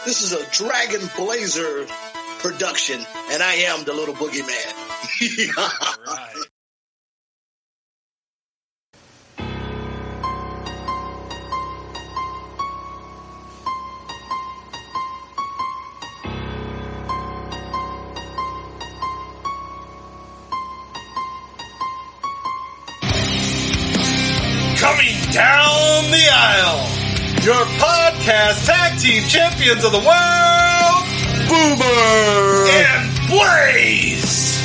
This is a Dragon Blazer production, and I am the little boogeyman. All right. Coming down the aisle, your podcast tag team champions of the world, Boomer and Blaze.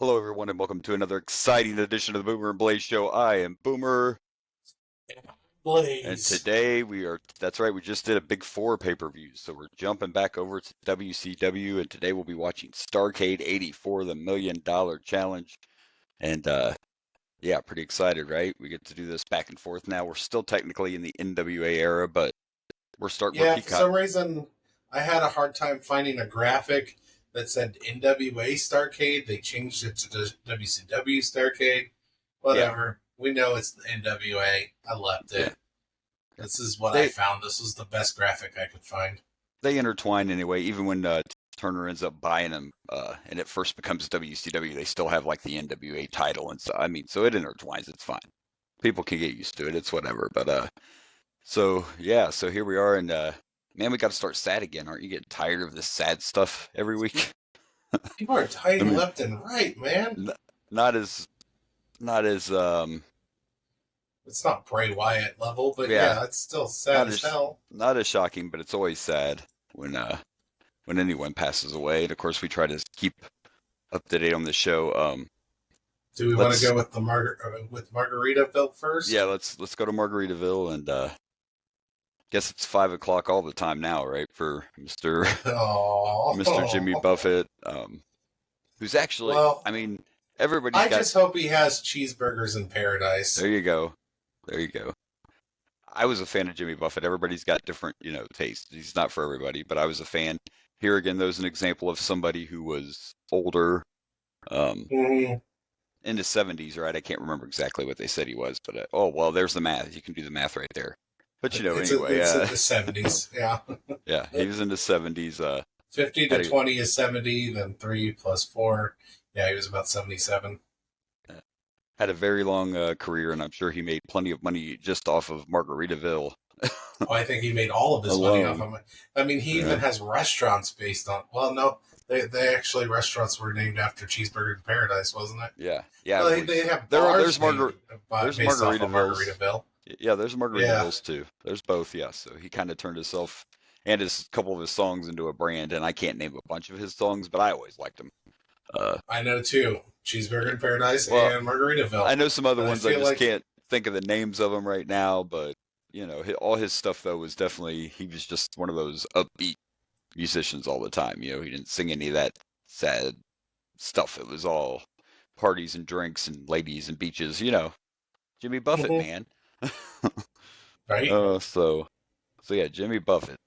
Hello, everyone, and welcome to another exciting edition of the Boomer and Blaze Show. I am Boomer. Blaze. And today that's right, we just did a Big Four pay-per-view, so we're jumping back over to WCW, and today we'll be watching Starrcade 84, the $1 Million Challenge. And, yeah, pretty excited, right? We get to do this back and forth now. We're still technically in the NWA era, but we're starting with Peacock. For some reason, I had a hard time finding a graphic that said NWA Starrcade. They changed it to the WCW Starrcade. Whatever. Yeah. We know it's the NWA. I left it. Yeah. This is what I found. This was the best graphic I could find. They intertwine anyway. Even when Turner ends up buying them and it first becomes WCW, they still have like the NWA title. And so, so it intertwines. It's fine. People can get used to it. It's whatever. But so here we are. And man, we got to start sad again. Aren't you getting tired of this sad stuff every week? People are tight left and right, man. Not as it's not Bray Wyatt level, but yeah, it's still sad as hell. Not as shocking, but it's always sad when anyone passes away. And of course, we try to keep up to date on the show. Do we want to go with with Margaritaville first? Yeah, let's go to Margaritaville, and guess it's 5 o'clock all the time now, right? For Mr. Jimmy Buffett, who's actually, everybody. I just hope he has cheeseburgers in paradise. There you go. I was a fan of Jimmy Buffett. Everybody's got different, tastes. He's not for everybody, but I was a fan. Here again, there's an example of somebody who was older, in the 70s, right? I can't remember exactly what they said he was, but there's the math. You can do the math right there. But anyway, it's in the 70s, yeah. Yeah, he was in the 70s. 50 to 20 is 70, then 3 plus 4. Yeah, he was about 77. Had a very long career, and I'm sure he made plenty of money just off of Margaritaville. I think he made all of his money off of it. He even has restaurants based on. Well, no, they actually restaurants were named after Cheeseburger in Paradise, wasn't it? Yeah. Well, they have bars based off of Margaritaville. Yeah, there's Margaritavilles too. There's both, yeah. So he kind of turned himself and a couple of his songs into a brand, and I can't name a bunch of his songs, but I always liked them. I know too. Cheeseburger in Paradise and Margaritaville. I know some other ones. I just can't think of the names of them right now, but all his stuff though was definitely, he was just one of those upbeat musicians all the time. He didn't sing any of that sad stuff. It was all parties and drinks and ladies and beaches. Jimmy Buffett, man. Right. So yeah, Jimmy Buffett.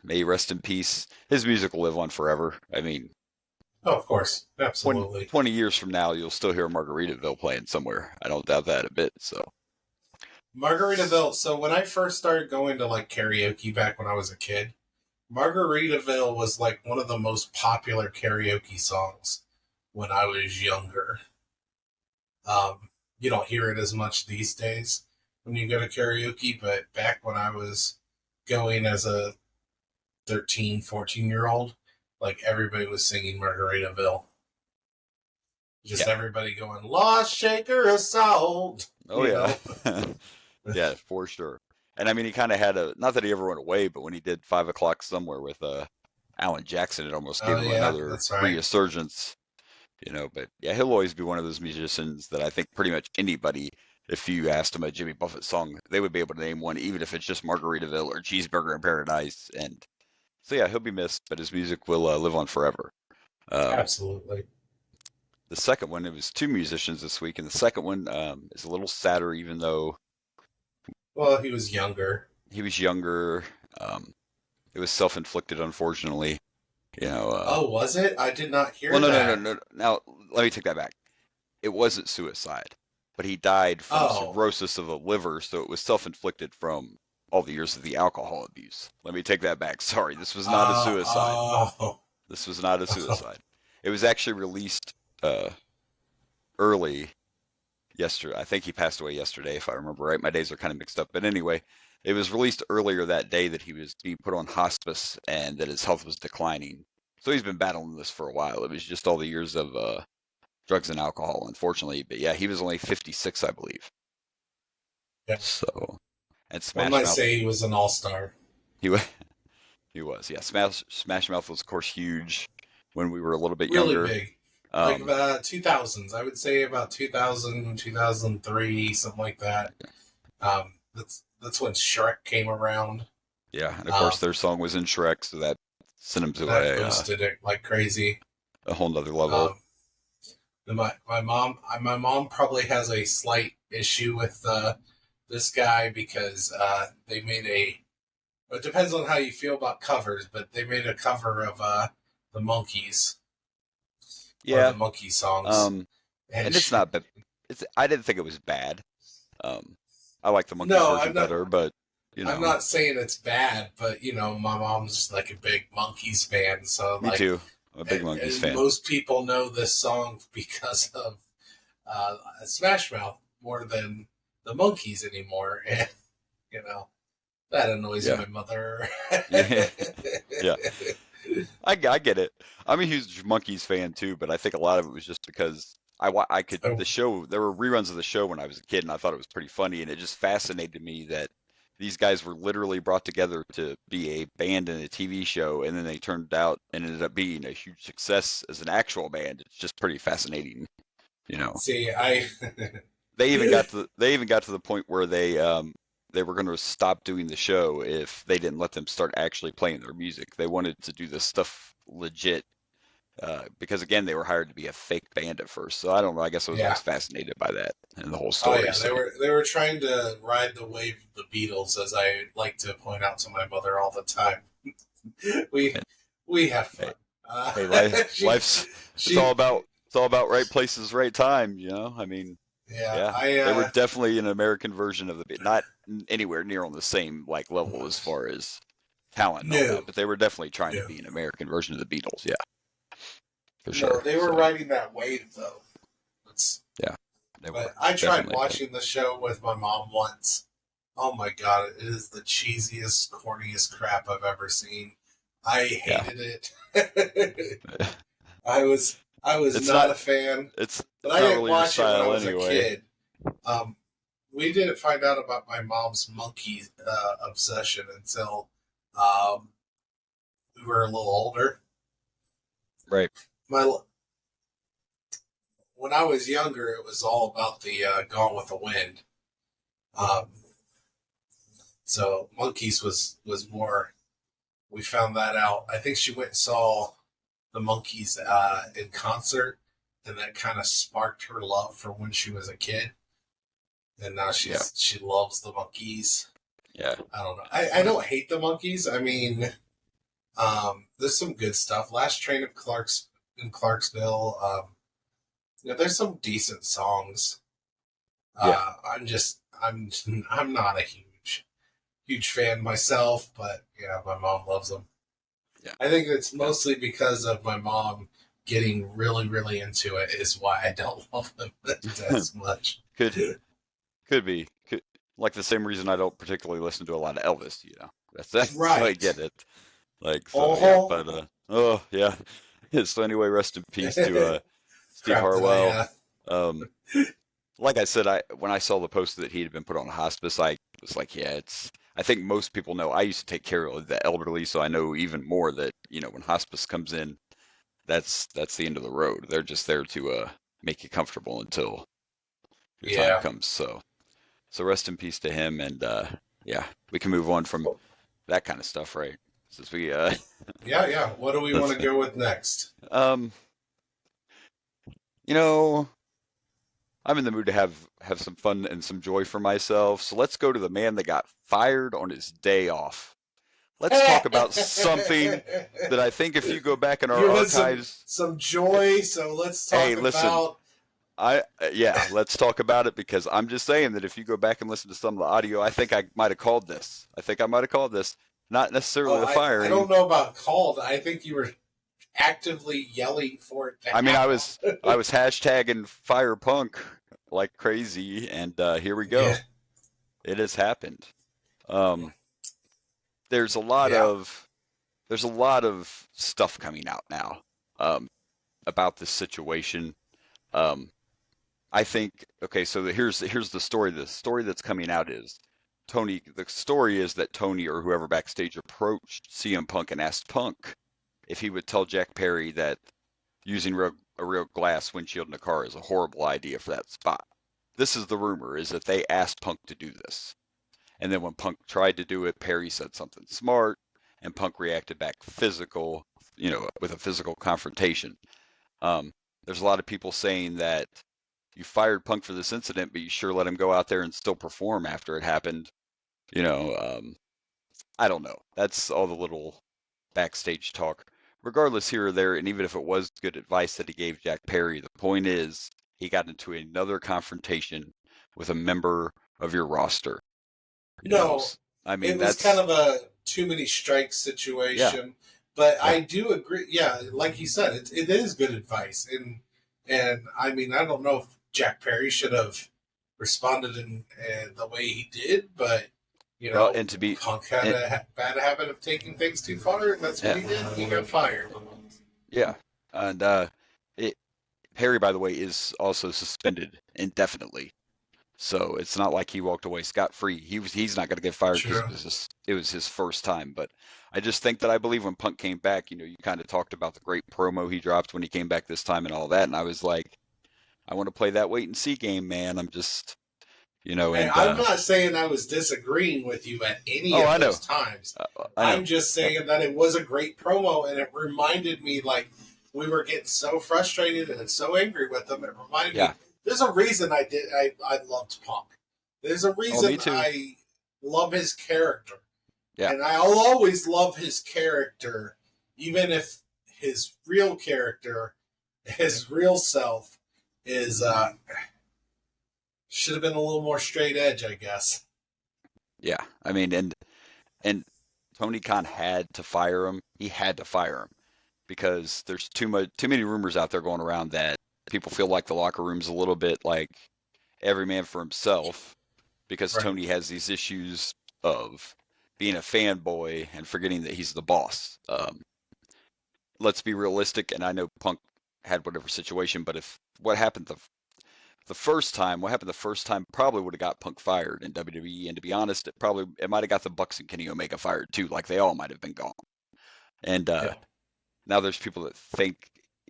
May he rest in peace. His music will live on forever. Of course, absolutely. 20 years from now, you'll still hear Margaritaville playing somewhere. I don't doubt that a bit. So, Margaritaville. So when I first started going to karaoke back when I was a kid, Margaritaville was one of the most popular karaoke songs when I was younger. You don't hear it as much these days when you go to karaoke, but back when I was going as a 13, 14-year-old, everybody was singing Margaritaville. Everybody going, Lost Shaker of Salt. Oh, yeah. Yeah, for sure. And he kind of had not that he ever went away, but when he did 5 o'clock somewhere with Alan Jackson, it almost gave him another resurgence. But yeah, he'll always be one of those musicians that I think pretty much anybody, if you asked him a Jimmy Buffett song, they would be able to name one, even if it's just Margaritaville or Cheeseburger in Paradise. And so yeah, he'll be missed, but his music will live on forever. Absolutely. The second one, it was two musicians this week, and the second one is a little sadder, even though... Well, he was younger. He was younger. Um, it was self-inflicted, unfortunately. Oh, was it? I did not hear Well, no, no, no, that. no. Now, let me take that back. It wasn't suicide, but he died from Oh. cirrhosis of the liver, so it was self-inflicted from all the years of the alcohol abuse. Let me take that back. Sorry, this was not a suicide. Oh. This was not a suicide. It was actually released uh, early yesterday. I think he passed away yesterday, if I remember right. My days are kind of mixed up. But anyway, it was released earlier that day that he was being put on hospice and that his health was declining. So he's been battling this for a while. It was just all the years of drugs and alcohol, unfortunately. But yeah, he was only 56, I believe. Yeah. So, and One Smash might Mouth, say he was an all-star. he was, he was. Yeah, Smash Mouth was, of course, huge when we were a little bit Really younger. big. Like 2000s. I would say about 2000, 2003, something like that. That's when Shrek came around. Yeah, and of course their song was in Shrek, so that sent him to That boosted it like crazy. a whole nother level. My mom probably has a slight issue with this guy because they made a. It depends on how you feel about covers, but they made a cover of the Monkees. One of Yeah. the Monkey songs. And it's not bad. I didn't think it was bad. I like the Monkey version better, but I'm not saying it's bad, but my mom's like a big Monkees fan, so me too. I'm a big Monkees fan. Most people know this song because of Smash Mouth more than the Monkees anymore, and that annoys my mother. Yeah. I get it. I'm a huge Monkees fan too, but I think a lot of it was just because I could the show. There were reruns of the show when I was a kid, and I thought it was pretty funny, and it just fascinated me that these guys were literally brought together to be a band in a TV show, and then they turned out and ended up being a huge success as an actual band. It's just pretty fascinating, See, they even got to the point where they were going to stop doing the show if they didn't let them start actually playing their music. They wanted to do this stuff legit because, again, they were hired to be a fake band at first. So I don't know. I guess I was always fascinated by that and the whole story. Oh yeah, they were trying to ride the wave of the Beatles, as I like to point out to my mother all the time. we have fun. Hey, it's all about right places, right time. I mean. Yeah, they were definitely an American version of not anywhere near on the same level as far as talent and all that, but they were definitely trying to be an American version of the Beatles. Yeah, for sure. They were riding that wave though. But I tried watching the show with my mom once. Oh my god, it is the cheesiest, corniest crap I've ever seen. I hated it. I was not a fan. But I didn't watch it when I was a kid. We didn't find out about my mom's monkey obsession until we were a little older. Right. When I was younger, it was all about the Gone with the Wind. So Monkees was more. We found that out. I think she went and saw the Monkees in concert, and that kind of sparked her love for when she was a kid. And now she loves the Monkees. Yeah. I don't know. I don't hate the Monkees. I mean, there's some good stuff. Last Train in Clarksville. There's some decent songs. I'm not a huge fan myself, but my mom loves them. Yeah. I think it's mostly because of my mom getting really, really into it is why I don't love them as much. Could be. Like the same reason I don't particularly listen to a lot of Elvis, That's right. I get it. So anyway, rest in peace to Steve Harwell. Like I said, when I saw the post that he had been put on hospice, I was like, I think most people know. I used to take care of the elderly, so I know even more that when hospice comes in, that's the end of the road. They're just there to make you comfortable until your time comes. So rest in peace to him, and we can move on from that kind of stuff, right? Since we What do we want to go with next? I'm in the mood to have some fun and some joy for myself. So let's go to the man that got fired on his day off. let's talk about something that I think if you go back in our you archives, some joy. So let's talk about. Let's talk about it, because I'm just saying that if you go back and listen to some of the audio, I think I might have called this. Not necessarily the firing. I don't know about called. I think you were actively yelling for it. I was hashtagging fire Punk like crazy, and here we go. Yeah. It has happened. There's a lot of stuff coming out now about this situation. I think, okay, so here's the story. The story that's coming out is Tony. The story is that Tony or whoever backstage approached CM Punk and asked Punk if he would tell Jack Perry that using a real glass windshield in a car is a horrible idea for that spot. This is the rumor, is that they asked Punk to do this. And then when Punk tried to do it, Perry said something smart, and Punk reacted back physical, with a physical confrontation. There's a lot of people saying that you fired Punk for this incident, but you sure let him go out there and still perform after it happened. I don't know. That's all the little backstage talk. Regardless, here or there, and even if it was good advice that he gave Jack Perry, the point is he got into another confrontation with a member of your roster. It was kind of a too many strikes situation. Yeah. But I do agree. Yeah, like you said, it is good advice, and I mean, I don't know if Jack Perry should have responded in the way he did, but Punk had a bad habit of taking things too far, and that's what he did. He got fired. Yeah, and Perry, by the way, is also suspended indefinitely, so it's not like he walked away scot-free. He's not going to get fired because it was his first time. But I just think that I believe when Punk came back, you kind of talked about the great promo he dropped when he came back this time and all that, and I was like, I want to play that wait and see game, man. I'm just, and I'm not saying I was disagreeing with you at any of those times. I'm just saying that it was a great promo, and it reminded me, like, we were getting so frustrated and so angry with them. It reminded me, there's a reason I loved Punk. There's a reason I love his character. Yeah. And I'll always love his character, even if his real character, his real self, is should have been a little more straight edge, I guess. Yeah, I mean, and Tony Khan had to fire him. He had to fire him because there's too many rumors out there going around that people feel like the locker room's a little bit like every man for himself, because Tony has these issues of being a fanboy and forgetting that he's the boss. Let's be realistic, and I know Punk had whatever situation, but if what happened the first time probably would have got Punk fired in WWE, and to be honest, it might have got the Bucks and Kenny Omega fired too, like they all might have been gone. And now there's people that think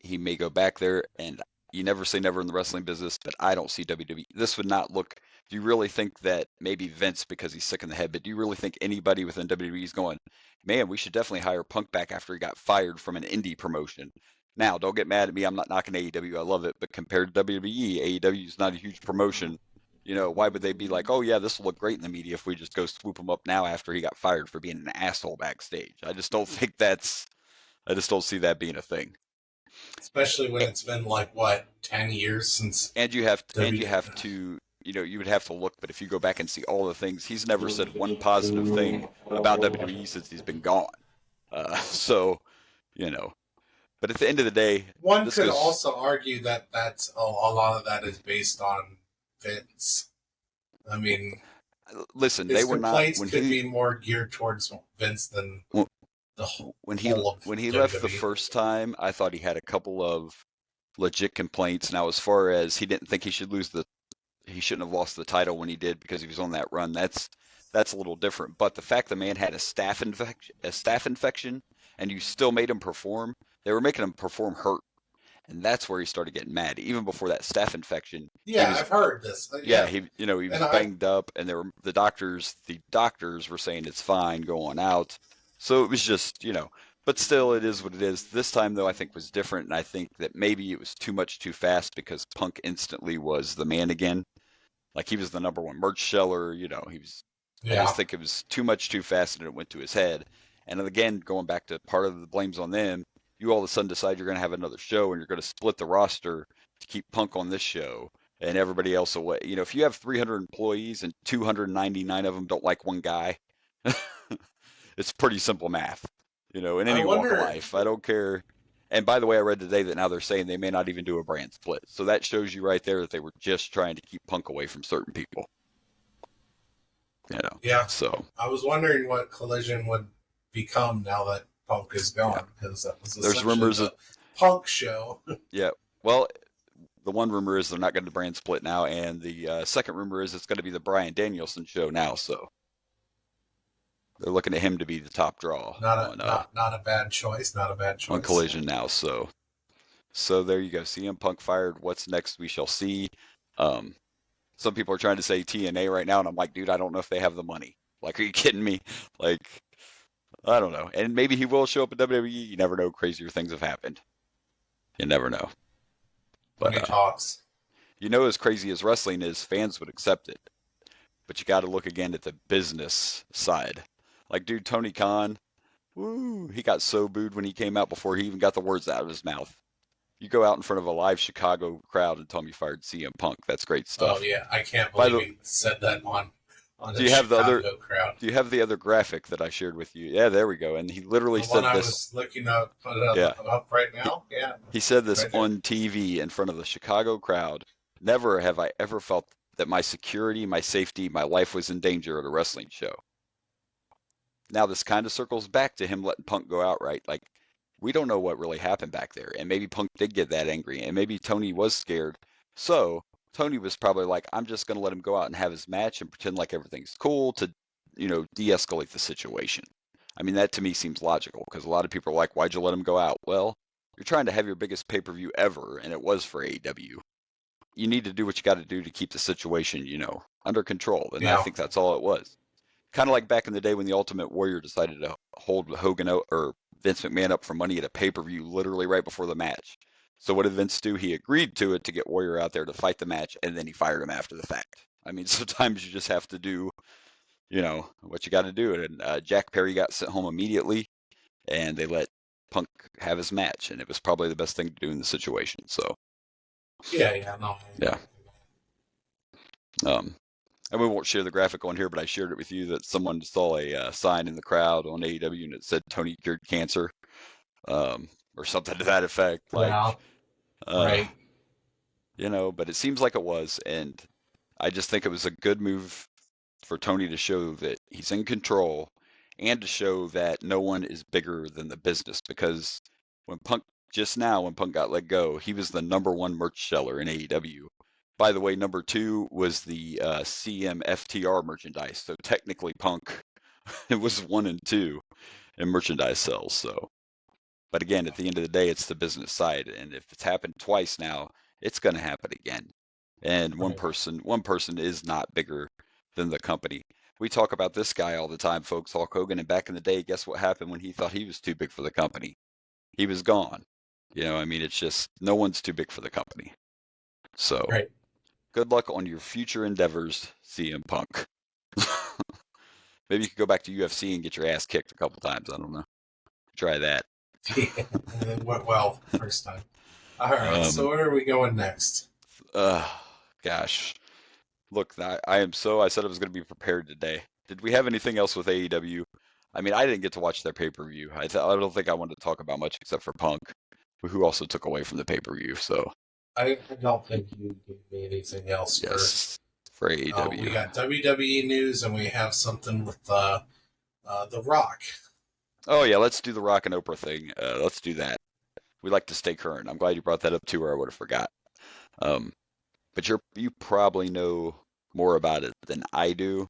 he may go back there, and you never say never in the wrestling business, but I don't see WWE. This would not look. Do you really think that maybe Vince, because he's sick in the head, but do you really think anybody within WWE is going, man, we should definitely hire Punk back after he got fired from an indie promotion? Now, don't get mad at me. I'm not knocking AEW. I love it. But compared to WWE, AEW is not a huge promotion. Why would they be like, oh, yeah, this will look great in the media if we just go swoop him up now after he got fired for being an asshole backstage? I just don't think I just don't see that being a thing. Especially when it's been 10 years since. And you have to, you would have to look, but if you go back and see all the things, he's never said one positive thing about WWE since he's been gone. But at the end of the day, one could also argue that that's a lot of that is based on Vince. I mean, listen, his complaints could be more geared towards Vince than the whole. When he left the first time, I thought he had a couple of legit complaints. Now, as far as he didn't think he shouldn't have lost the title when he did because he was on that run, that's a little different. But the fact the man had a staph infection, and you still made him perform. They were making him perform hurt, and that's where he started getting mad. Even before that staph infection. Yeah, I've heard this. He was banged up, and the doctors were saying it's fine, go on out. So it was just, but still, it is what it is. This time, though, I think was different, and I think that maybe it was too much too fast because Punk instantly was the man again. Like, he was the number one merch seller, he was. Yeah. I just think it was too much too fast, and it went to his head. And again, going back to part of the blame's on them, you all of a sudden decide you're going to have another show and you're going to split the roster to keep Punk on this show and everybody else away. You know, if you have 300 employees and 299 of them don't like one guy, it's pretty simple math, you know, in any walk of life. I don't care. And by the way, I read today that now they're saying they may not even do a brand split. So that shows you right there that they were just trying to keep Punk away from certain people. You know. Yeah. So I was wondering what Collision would become now that Punk is gone, because that was there's rumors of Punk show. Yeah. Well, the one rumor is they're not going to brand split now, and the second rumor is it's going to be the Bryan Danielson show now. So they're looking at him to be the top draw. Not a bad choice. Not a bad choice on Collision now. So there you go. CM Punk fired. What's next? We shall see. Some people are trying to say TNA right now, and I'm like, dude, I don't know if they have the money. Like, are you kidding me? Like, I don't know. And maybe he will show up at WWE. You never know. Crazier things have happened. You never know. But he talks. You know, as crazy as wrestling is, fans would accept it. But you got to look again at the business side. Like, dude, Tony Khan, woo, he got so booed when he came out before he even got the words out of his mouth. You go out in front of a live Chicago crowd and tell them you fired CM Punk. That's great stuff. Oh yeah, I can't believe he said that on the Chicago crowd. Do you have the other graphic that I shared with you? Yeah, there we go. And he literally said this. I was looking up, up right now. Yeah. He said this on TV in front of the Chicago crowd. Never have I ever felt that my security, my safety, my life was in danger at a wrestling show. Now this kind of circles back to him letting Punk go outright. Like, we don't know what really happened back there. And maybe Punk did get that angry. And maybe Tony was scared. So Tony was probably like, I'm just going to let him go out and have his match and pretend like everything's cool to, you know, de-escalate the situation. I mean, that to me seems logical because a lot of people are like, why'd you let him go out? Well, you're trying to have your biggest pay-per-view ever, and it was for AEW. You need to do what you got to do to keep the situation, you know, under control. And I think that's all it was. Kind of like back in the day when the Ultimate Warrior decided to hold Hogan or Vince McMahon up for money at a pay-per-view literally right before the match. So what did Vince do? He agreed to it to get Warrior out there to fight the match, and then he fired him after the fact. I mean, sometimes you just have to do, you know, what you got to do. And Jack Perry got sent home immediately, and they let Punk have his match, and it was probably the best thing to do in the situation. So yeah. And we won't share the graphic on here, but I shared it with you that someone saw a sign in the crowd on AEW and it said Tony cured cancer, or something to that effect. Like, right. You know, but it seems like it was, and I just think it was a good move for Tony to show that he's in control and to show that no one is bigger than the business. Because when Punk got let go, he was the #1 merch seller in AEW. By the way, number 2 was the CMFTR merchandise. So technically Punk, it was 1 and 2 in merchandise sales. So, but again, at the end of the day, it's the business side. And if it's happened twice now, it's going to happen again. And one person is not bigger than the company. We talk about this guy all the time, folks, Hulk Hogan. And back in the day, guess what happened when he thought he was too big for the company? He was gone. You know, I mean, it's just no one's too big for the company. So. Right. Good luck on your future endeavors, CM Punk. Maybe you could go back to UFC and get your ass kicked a couple times. I don't know. Try that. It went well first time. All right, so where are we going next? Gosh. Look, I said I was going to be prepared today. Did we have anything else with AEW? I mean, I didn't get to watch their pay-per-view. I don't think I wanted to talk about much except for Punk, who also took away from the pay-per-view, so... I don't think you gave me anything else for AEW. We got WWE news, and we have something with The Rock. Oh, yeah, let's do the Rock and Oprah thing. Let's do that. We like to stay current. I'm glad you brought that up, too, or I would have forgot. But you probably know more about it than I do.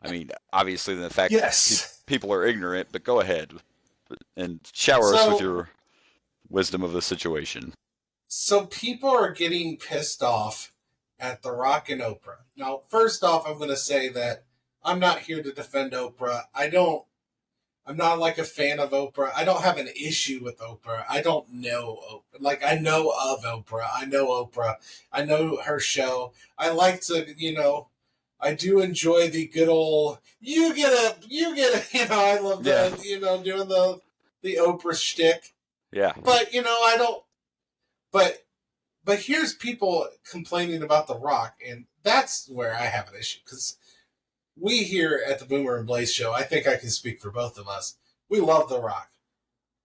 I mean, obviously, the fact that people are ignorant, but go ahead and shower us with your wisdom of the situation. So people are getting pissed off at The Rock and Oprah. Now, first off, I'm going to say that I'm not here to defend Oprah. I'm not like a fan of Oprah. I don't have an issue with Oprah. I don't know Oprah. Like, I know of Oprah. I know Oprah. I know her show. I like to, I do enjoy the good old you get a I love that doing the Oprah shtick. Yeah. But I don't. But here's people complaining about The Rock, and that's where I have an issue because we here at the Boomer and Blaze show, I think I can speak for both of us. We love The Rock,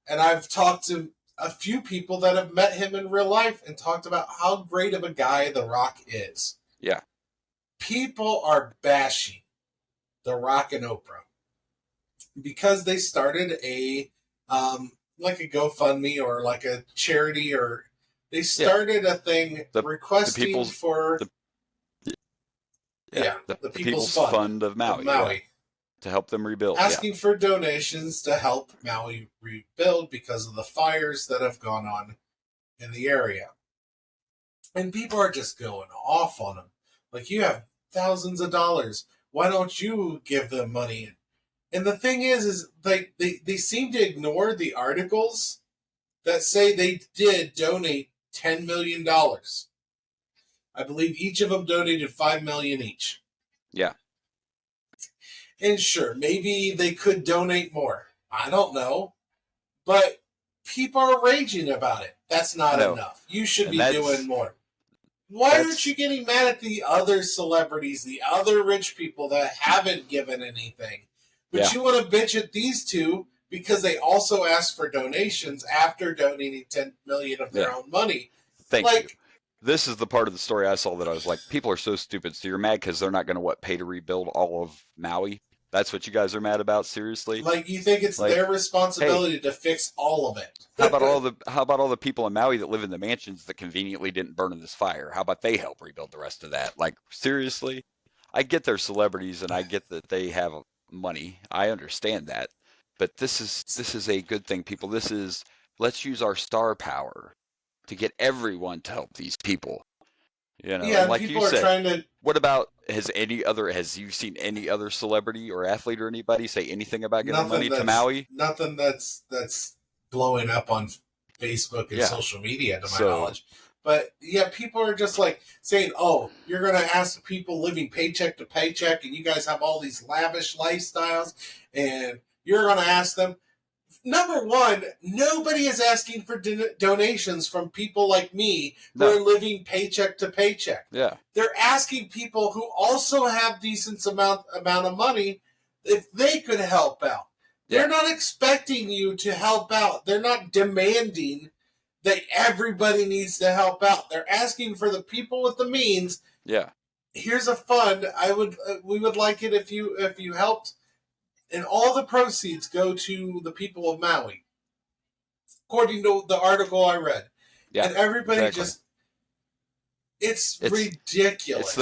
and I've talked to a few people that have met him in real life and talked about how great of a guy The Rock is. Yeah. People are bashing The Rock and Oprah because they started a like a GoFundMe or like a charity, or they started a thing requesting for the People's Fund of Maui. To help them rebuild. Asking for donations to help Maui rebuild because of the fires that have gone on in the area. And people are just going off on them. Like, you have thousands of dollars. Why don't you give them money? And the thing is they seem to ignore the articles that say they did donate $10 million. I believe each of them donated $5 million each. Yeah. And sure, maybe they could donate more. I don't know. But people are raging about it. That's not enough. You should be doing more. Why aren't you getting mad at the other celebrities, the other rich people that haven't given anything? But you want to bitch at these two because they also asked for donations after donating $10 million of their own money. Thank you. This is the part of the story I saw that I was like, people are so stupid. So you're mad because they're not going to pay to rebuild all of Maui? That's what you guys are mad about? Seriously? Like, you think it's their responsibility to fix all of it? How about all the people in Maui that live in the mansions that conveniently didn't burn in this fire? How about they help rebuild the rest of that? Like, seriously? I get they're celebrities and I get that they have money. I understand that. But this is a good thing, people. This is, let's use our star power to get everyone to help these people. Like you said, what about, has you seen any other celebrity or athlete or anybody say anything about giving money to Maui? Nothing that's blowing up on Facebook and social media, to my knowledge. But people are just like saying, "Oh, you're going to ask people living paycheck to paycheck, and you guys have all these lavish lifestyles, and you're going to ask them." Number one, nobody is asking for donations from people like me who are living paycheck to paycheck. Yeah, they're asking people who also have decent amount of money if they could help out. They're not expecting you to help out. They're not demanding that everybody needs to help out. They're asking for the people with the means. Yeah. Here's a fund. We would like it if you helped. And all the proceeds go to the people of Maui, according to the article I read. Yeah, and everybody it's ridiculous.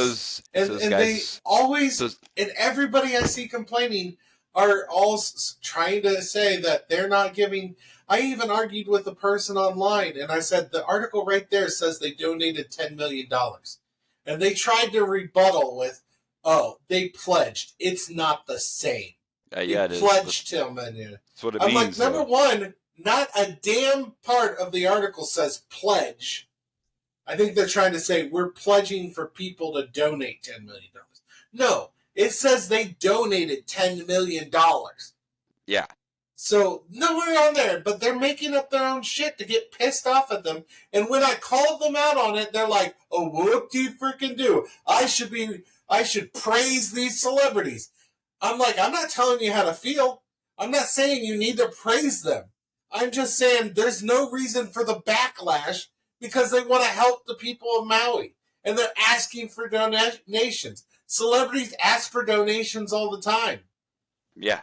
It's those guys, they always, and everybody I see complaining are all trying to say that they're not giving. I even argued with a person online, and I said, the article right there says they donated $10 million. And they tried to rebuttal with, oh, they pledged. It's not the same. It pledged him. That's what it I'm means. Like, number one, not a damn part of the article says pledge. I think they're trying to say we're pledging for people to donate $10 million. No, it says they donated $10 million. Yeah. So, nowhere on there, but they're making up their own shit to get pissed off at them. And when I called them out on it, they're like, oh, what do you freaking do? I should praise these celebrities. I'm like, I'm not telling you how to feel. I'm not saying you need to praise them. I'm just saying there's no reason for the backlash because they want to help the people of Maui. And they're asking for donations. Celebrities ask for donations all the time. Yeah.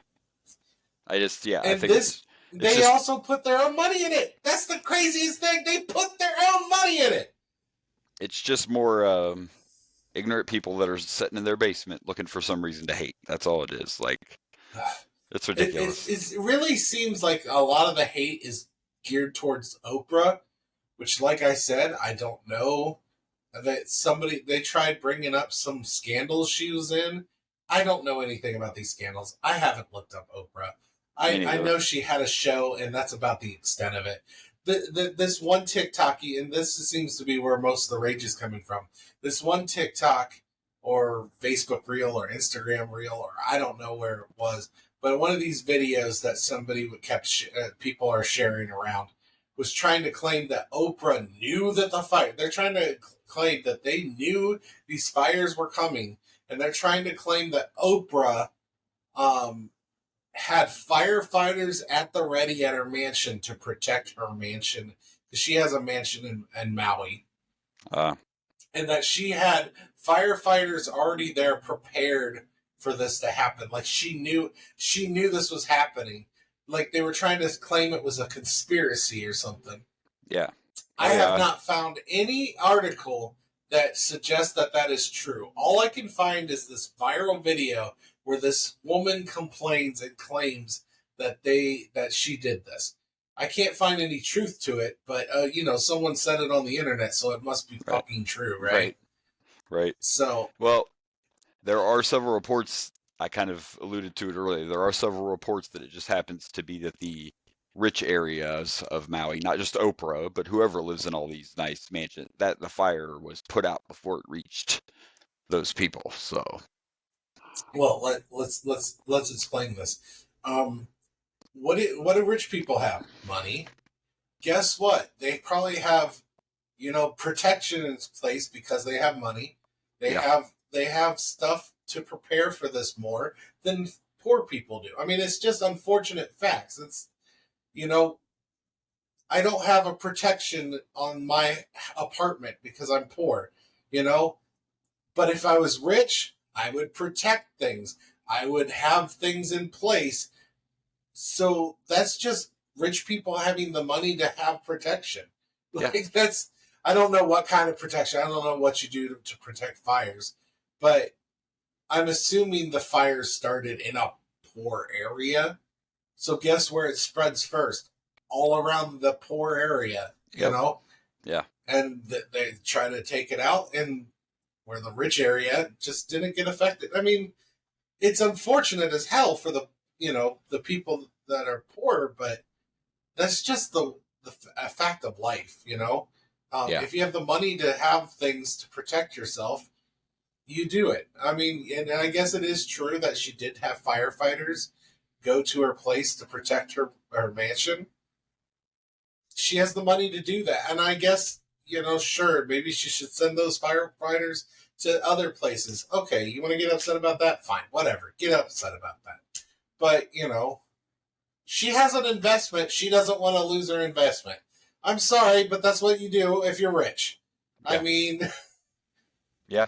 I think they also put their own money in it. That's the craziest thing. They put their own money in it. It's just more ignorant people that are sitting in their basement looking for some reason to hate. That's all it is. Like, it's ridiculous. It really seems like a lot of the hate is geared towards Oprah, which, like I said, I don't know. They tried bringing up some scandals she was in. I don't know anything about these scandals. I haven't looked up Oprah. I know she had a show, and that's about the extent of it. This one TikTok, and this seems to be where most of the rage is coming from. This one TikTok or Facebook Reel or Instagram Reel, or I don't know where it was, but one of these videos that somebody people are sharing around was trying to claim that Oprah knew that they're trying to claim that they knew these fires were coming, and they're trying to claim that Oprah had firefighters at the ready at her mansion to protect her mansion, because she has a mansion in Maui. And that she had firefighters already there prepared for this to happen. Like she knew this was happening. Like they were trying to claim it was a conspiracy or something. Yeah. I have not found any article that suggests that is true. All I can find is this viral video where this woman complains and claims that she did this. I can't find any truth to it, but someone said it on the internet, so it must be fucking true, right? Right. So, well, there are several reports. I kind of alluded to it earlier. There are several reports that it just happens to be that the rich areas of Maui, not just Oprah, but whoever lives in all these nice mansions, that the fire was put out before it reached those people. So, well, let's explain this. What do rich people have? Money. Guess what? They probably have, protection in place because they have money. They have stuff to prepare for this more than poor people do. I mean, it's just unfortunate facts. It's, I don't have a protection on my apartment because I'm poor, But if I was rich, I would protect things. I would have things in place. So that's just rich people having the money to have protection. I don't know what kind of protection. I don't know what you do to protect fires, but I'm assuming the fires started in a poor area. So guess where it spreads first? All around the poor area, Yeah. And they try to take it out, and where the rich area just didn't get affected. I mean, it's unfortunate as hell for the people that are poor, but that's just the fact of life, If you have the money to have things to protect yourself, you do it. I mean, and I guess it is true that she did have firefighters go to her place to protect her mansion. She has the money to do that. And I guess, sure, maybe she should send those firefighters to other places. Okay, you want to get upset about that? Fine, whatever. Get upset about that. But, she has an investment. She doesn't want to lose her investment. I'm sorry, but that's what you do if you're rich. Yeah. I mean... Yeah.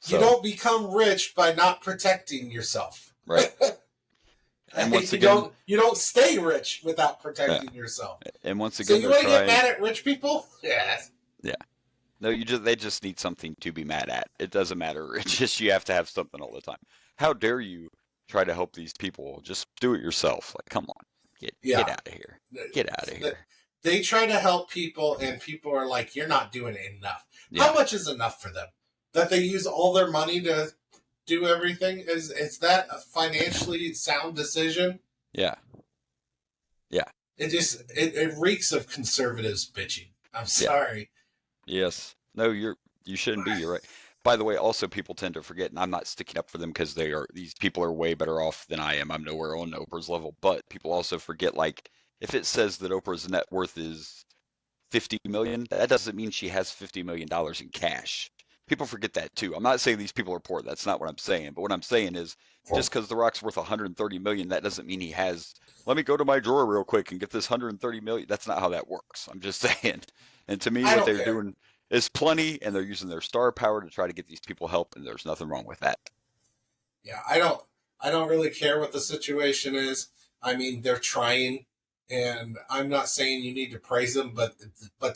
So, you don't become rich by not protecting yourself. Right. And once again, you don't stay rich without protecting yourself. And once again, so you want to get mad at rich people? Yes. Yeah. No, they just need something to be mad at. It doesn't matter. It's just you have to have something all the time. How dare you try to help these people? Just do it yourself. Like, come on, get out of here. Get out of here. They try to help people, and people are like, "You're not doing it enough." Yeah. How much is enough for them? That they use all their money to do everything? Is that a financially sound decision? Yeah. Yeah. It reeks of conservatives bitching. I'm sorry. Yeah. Yes. No, you shouldn't be. You're right. By the way, also people tend to forget, and I'm not sticking up for them because these people are way better off than I am. I'm nowhere on Oprah's level, but people also forget, like, if it says that Oprah's net worth is $50 million, that doesn't mean she has $50 million in cash. People forget that too. I'm not saying these people are poor. That's not what I'm saying. But what I'm saying is, just because The Rock's worth $130 million, that doesn't mean he has. Let me go to my drawer real quick and get this $130 million. That's not how that works. I'm just saying. And to me, what they're doing is plenty, and they're using their star power to try to get these people help, and there's nothing wrong with that. Yeah, I don't really care what the situation is. I mean, they're trying. And I'm not saying you need to praise them, but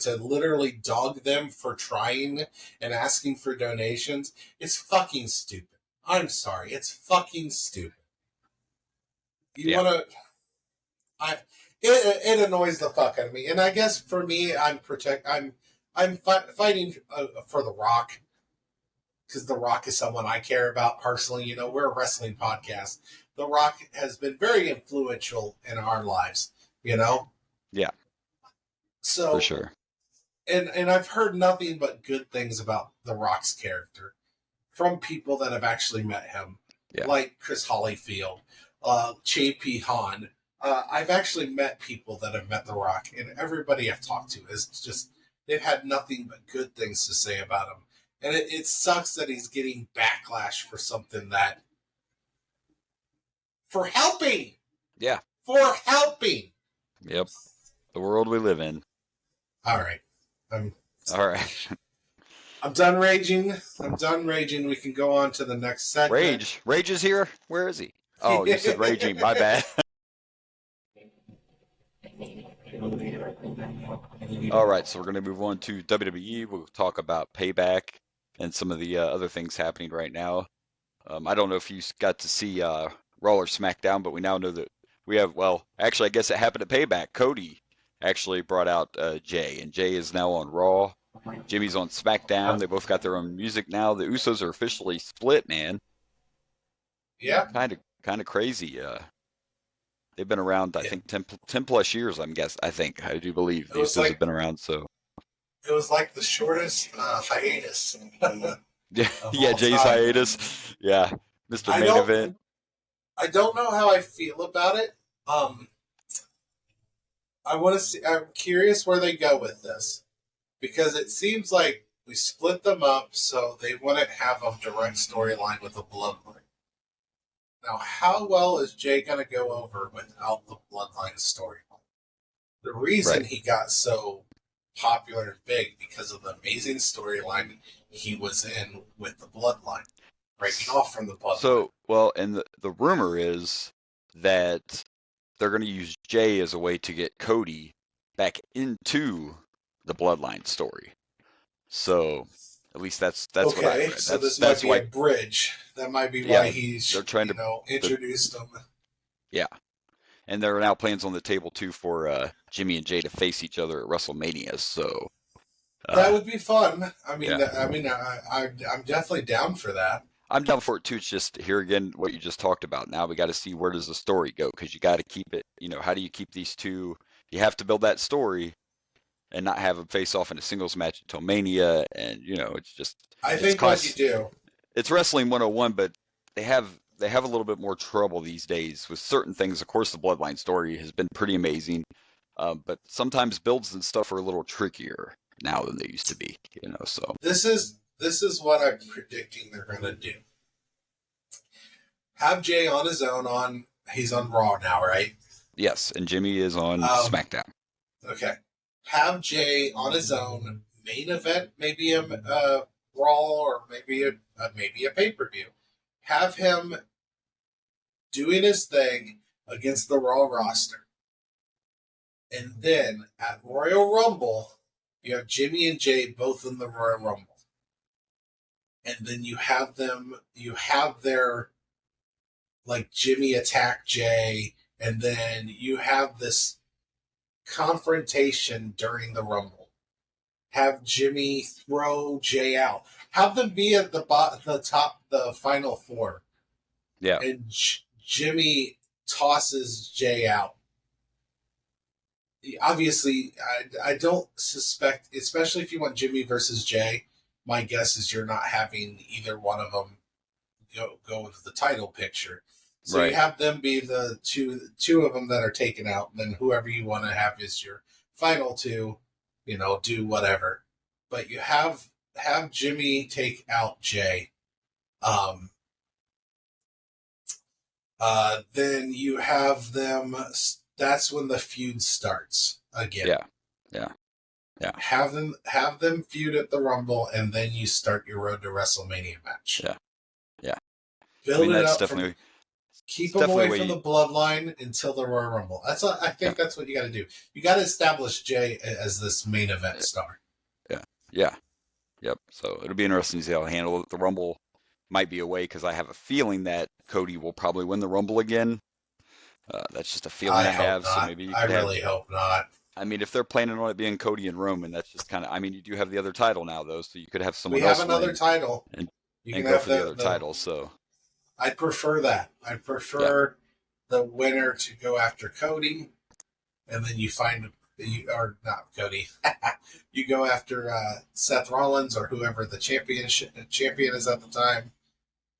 to literally dog them for trying and asking for donations, it's fucking stupid. I'm sorry, it's fucking stupid. It annoys the fuck out of me. And I guess for me, I'm fighting for The Rock, because The Rock is someone I care about personally. We're a wrestling podcast. The Rock has been very influential in our lives. Yeah. So for sure. And I've heard nothing but good things about The Rock's character from people that have actually met him, like Chris Hollyfield, JP Hahn. I've actually met people that have met The Rock, and everybody I've talked to is just, they've had nothing but good things to say about him. And it sucks that he's getting backlash for something that, for helping. Yeah. For helping. Yep. The world we live in. All right. All right. I'm done raging. We can go on to the next segment. Rage is here? Where is he? Oh, you said raging. My bad. All right, so we're going to move on to WWE. We'll talk about Payback and some of the other things happening right now. I don't know if you got to see Raw or SmackDown, but we now know that we have, well, actually, I guess it happened at Payback. Cody actually brought out Jay, and Jay is now on Raw. Jimmy's on SmackDown. They both got their own music now. The Usos are officially split, man. Yeah. Kind of crazy. They've been around, I think, 10 plus years, I do believe. The Usos have been around, so. It was like the shortest hiatus. Yeah, Jay's hiatus. Yeah, Mr. Main Event. I don't know how I feel about it. I want to see. I'm curious where they go with this, because it seems like we split them up so they wouldn't have a direct storyline with the Bloodline. Now, how well is Jay going to go over without the Bloodline storyline? The reason he got so popular and big because of the amazing storyline he was in with the Bloodline, breaking off from the Bloodline. So, well, and the rumor is that they're going to use Jay as a way to get Cody back into the Bloodline story. So, at least that's what I read. So this might be a bridge. That might be why they're trying to introduce them. Yeah. And there are now plans on the table, too, for Jimmy and Jay to face each other at WrestleMania. So that would be fun. I'm definitely down for that. I'm down for it, too. It's just, here again, what you just talked about. Now we got to see, where does the story go? Because you got to keep it, how do you keep these two? You have to build that story and not have them face off in a singles match until Mania. And, it's just. I think what you do. It's Wrestling 101, but they have a little bit more trouble these days with certain things. Of course, the Bloodline story has been pretty amazing, but sometimes builds and stuff are a little trickier now than they used to be. So this is what I'm predicting they're going to do. Have Jay on his own. He's on Raw now, right? Yes, and Jimmy is on SmackDown. Okay, have Jay on his own. Main event, maybe a Raw or maybe a pay-per-view. Have him doing his thing against the Raw roster. And then at Royal Rumble, you have Jimmy and Jay both in the Royal Rumble. And then you have their, like, Jimmy attack Jay, and then you have this confrontation during the Rumble. Have Jimmy throw Jay out. Have them be at the top, the final four. Yeah. And Jimmy tosses Jay out. Obviously, I don't suspect, especially if you want Jimmy versus Jay, my guess is you're not having either one of them go into the title picture. So you have them be the two of them that are taken out, and then whoever you want to have is your final two, do whatever. But you have Jimmy take out Jay. Then you have them. That's when the feud starts again. Yeah. Have them feud at the Rumble, and then you start your road to WrestleMania match. Yeah. Build it up. Definitely. Keep them away from the Bloodline until the Royal Rumble. I think that's what you got to do. You got to establish Jay as this main event star. Yeah. Yep. So it'll be interesting to see how they handle it. The Rumble might be away because I have a feeling that Cody will probably win the Rumble again. That's just a feeling I have. Not. So maybe I really hope not. I mean, if they're planning on it being Cody and Roman, that's just kind of. I mean, you do have the other title now, though, so you could have someone else. We have another title, and go for the other title. So I prefer that. I prefer the winner to go after Cody, and then you find or not Cody. You go after Seth Rollins or whoever the champion is at the time.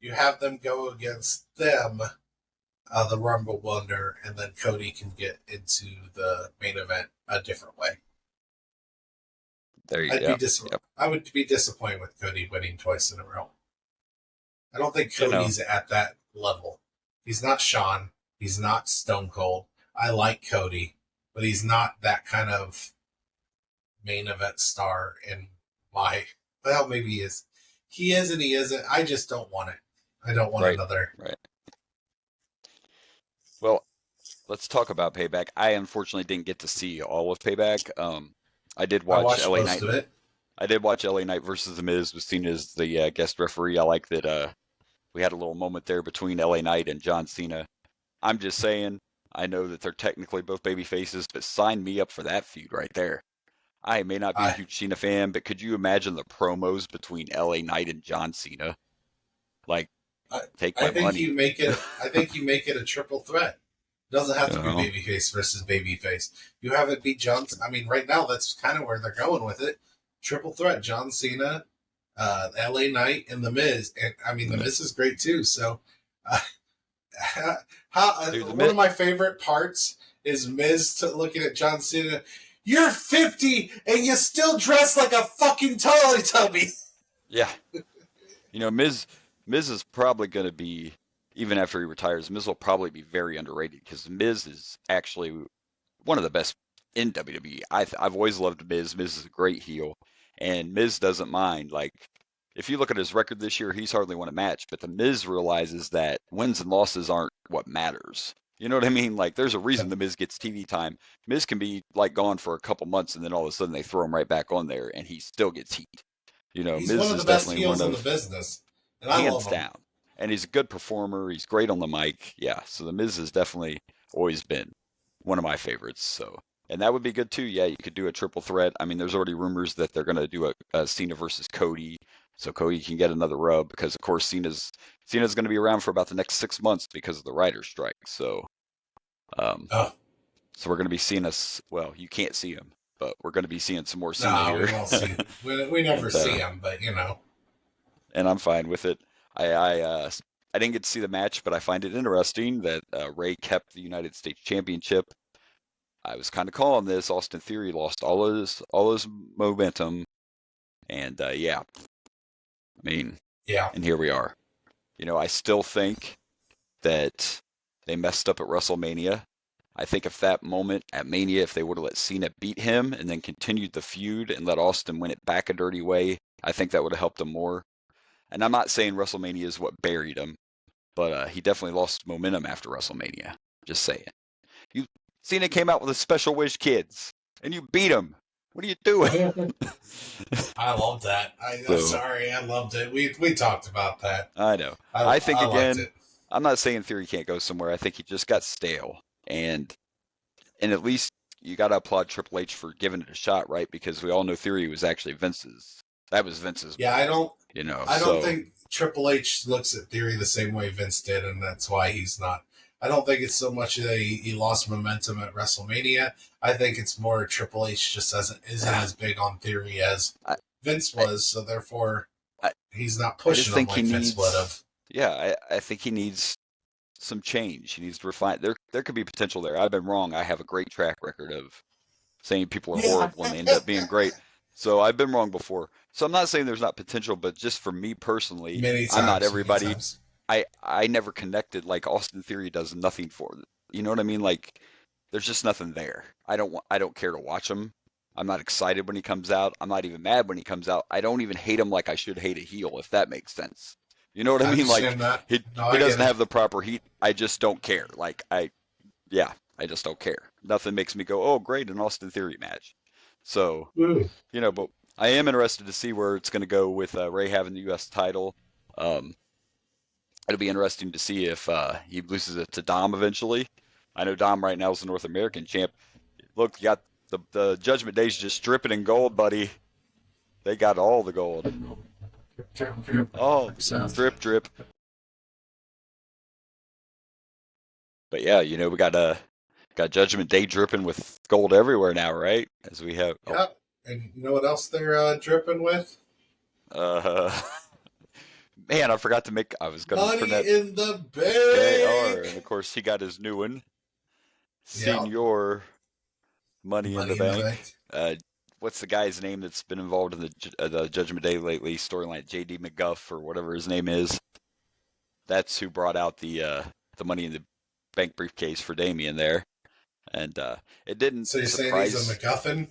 You have them go against them, the Rumble winner, and then Cody can get into the main event a different way. There you I'd go. Be I would be disappointed with Cody winning twice in a row. I don't think Cody's at that level. He's not Shawn. He's not Stone Cold. I like Cody, but he's not that kind of main event star in my... Well, maybe he is. He is and he isn't. I just don't want it. I don't want another... Right. Well, let's talk about Payback. I unfortunately didn't get to see all of Payback. I did watch LA Knight. Of it. I did watch LA Knight versus The Miz, was seen as the guest referee. I like that we had a little moment there between LA Knight and John Cena. I'm just saying, I know that they're technically both baby faces, but sign me up for that feud right there. I may not be a huge Cena fan, but could you imagine the promos between LA Knight and John Cena? Like, take my money. I think you make it a triple threat. It doesn't have to be babyface versus babyface. You have it beat John. I mean, right now that's kind of where they're going with it. Triple threat: John Cena, LA Knight, and The Miz. And I mean, The Miz is great too. So, one of my favorite parts is Miz looking at John Cena. You're 50 and you still dress like a fucking Teletubby. Yeah, you know, Miz is probably going to be, even after he retires, Miz will probably be very underrated because Miz is actually one of the best in WWE. I've always loved Miz. Miz is a great heel, and Miz doesn't mind. Like, if you look at his record this year, he's hardly won a match, but the Miz realizes that wins and losses aren't what matters. You know what I mean? Like, there's a reason the Miz gets TV time. Miz can be like gone for a couple months, and then all of a sudden they throw him right back on there, and he still gets heat. You know, he's Miz one of the best heels in the business, and I love him. Hands down. And he's a good performer. He's great on the mic. Yeah, so the Miz has definitely always been one of my favorites. So, and that would be good too. Yeah, you could do a triple threat. I mean, there's already rumors that they're going to do a Cena versus Cody, so Cody can get another rub because, of course, Cena's going to be around for about the next 6 months because of the writer's strike. So, so we're going to be seeing us. Well, you can't see him, but we're going to be seeing some more Cena here. We won't see. We never see him, but you know. And I'm fine with it. I didn't get to see the match, but I find it interesting that Ray kept the United States Championship. I was kind of calling this. Austin Theory lost all his momentum, and yeah, I mean, yeah. And here we are. You know, I still think that they messed up at WrestleMania. I think if that moment at Mania, if they would have let Cena beat him and then continued the feud and let Austin win it back a dirty way, I think that would have helped him more. And I'm not saying WrestleMania is what buried him, but he definitely lost momentum after WrestleMania. Just saying. Cena came out with a Special Wish Kids, and you beat him. What are you doing? I loved that. I'm sorry, I loved it. We talked about that. I know. I think, again, I'm not saying Theory can't go somewhere. I think he just got stale. And at least you got to applaud Triple H for giving it a shot, right? Because we all know Theory was actually Vince's. That was Vince's. Yeah, I don't. You know, I don't think Triple H looks at Theory the same way Vince did, and that's why he's not. I don't think it's so much that he lost momentum at WrestleMania. I think it's more Triple H just isn't as big on Theory as Vince was, so therefore he's not pushing him like Vince would have. Yeah, I think he needs some change. He needs to refine. There could be potential there. I've been wrong. I have a great track record of saying people are horrible and they end up being great. So I've been wrong before. So I'm not saying there's not potential, but just for me personally, I'm not everybody. I never connected like Austin Theory does nothing for them. You know what I mean? Like, there's just nothing there. I don't care to watch him. I'm not excited when he comes out. I'm not even mad when he comes out. I don't even hate him like I should hate a heel, if that makes sense. You know what I mean? Like, he doesn't have the proper heat. I just don't care. Like, I just don't care. Nothing makes me go, oh, great, an Austin Theory match. So, you know, but I am interested to see where it's going to go with Ray having the U.S. title. It'll be interesting to see if he loses it to Dom eventually. I know Dom right now is the North American champ. Look, you got the Judgment Day's just dripping in gold, buddy. They got all the gold. Oh, drip, drip. But yeah, you know, we got Got Judgment Day dripping with gold everywhere now, right? As we have. Yeah. And you know what else they're dripping with? Oh, man, I forgot to make. I was going to turn Money that in the JR, and bank. of course he got his new one, Yeah. Senior Money in the Money in the Bank. bank. What's the guy's name that's been involved in the Judgment Day lately storyline? J.D. McGuff or whatever his name is. That's who brought out the Money in the Bank briefcase for Damien there, and it didn't So you're saying he's a surprise. MacGuffin?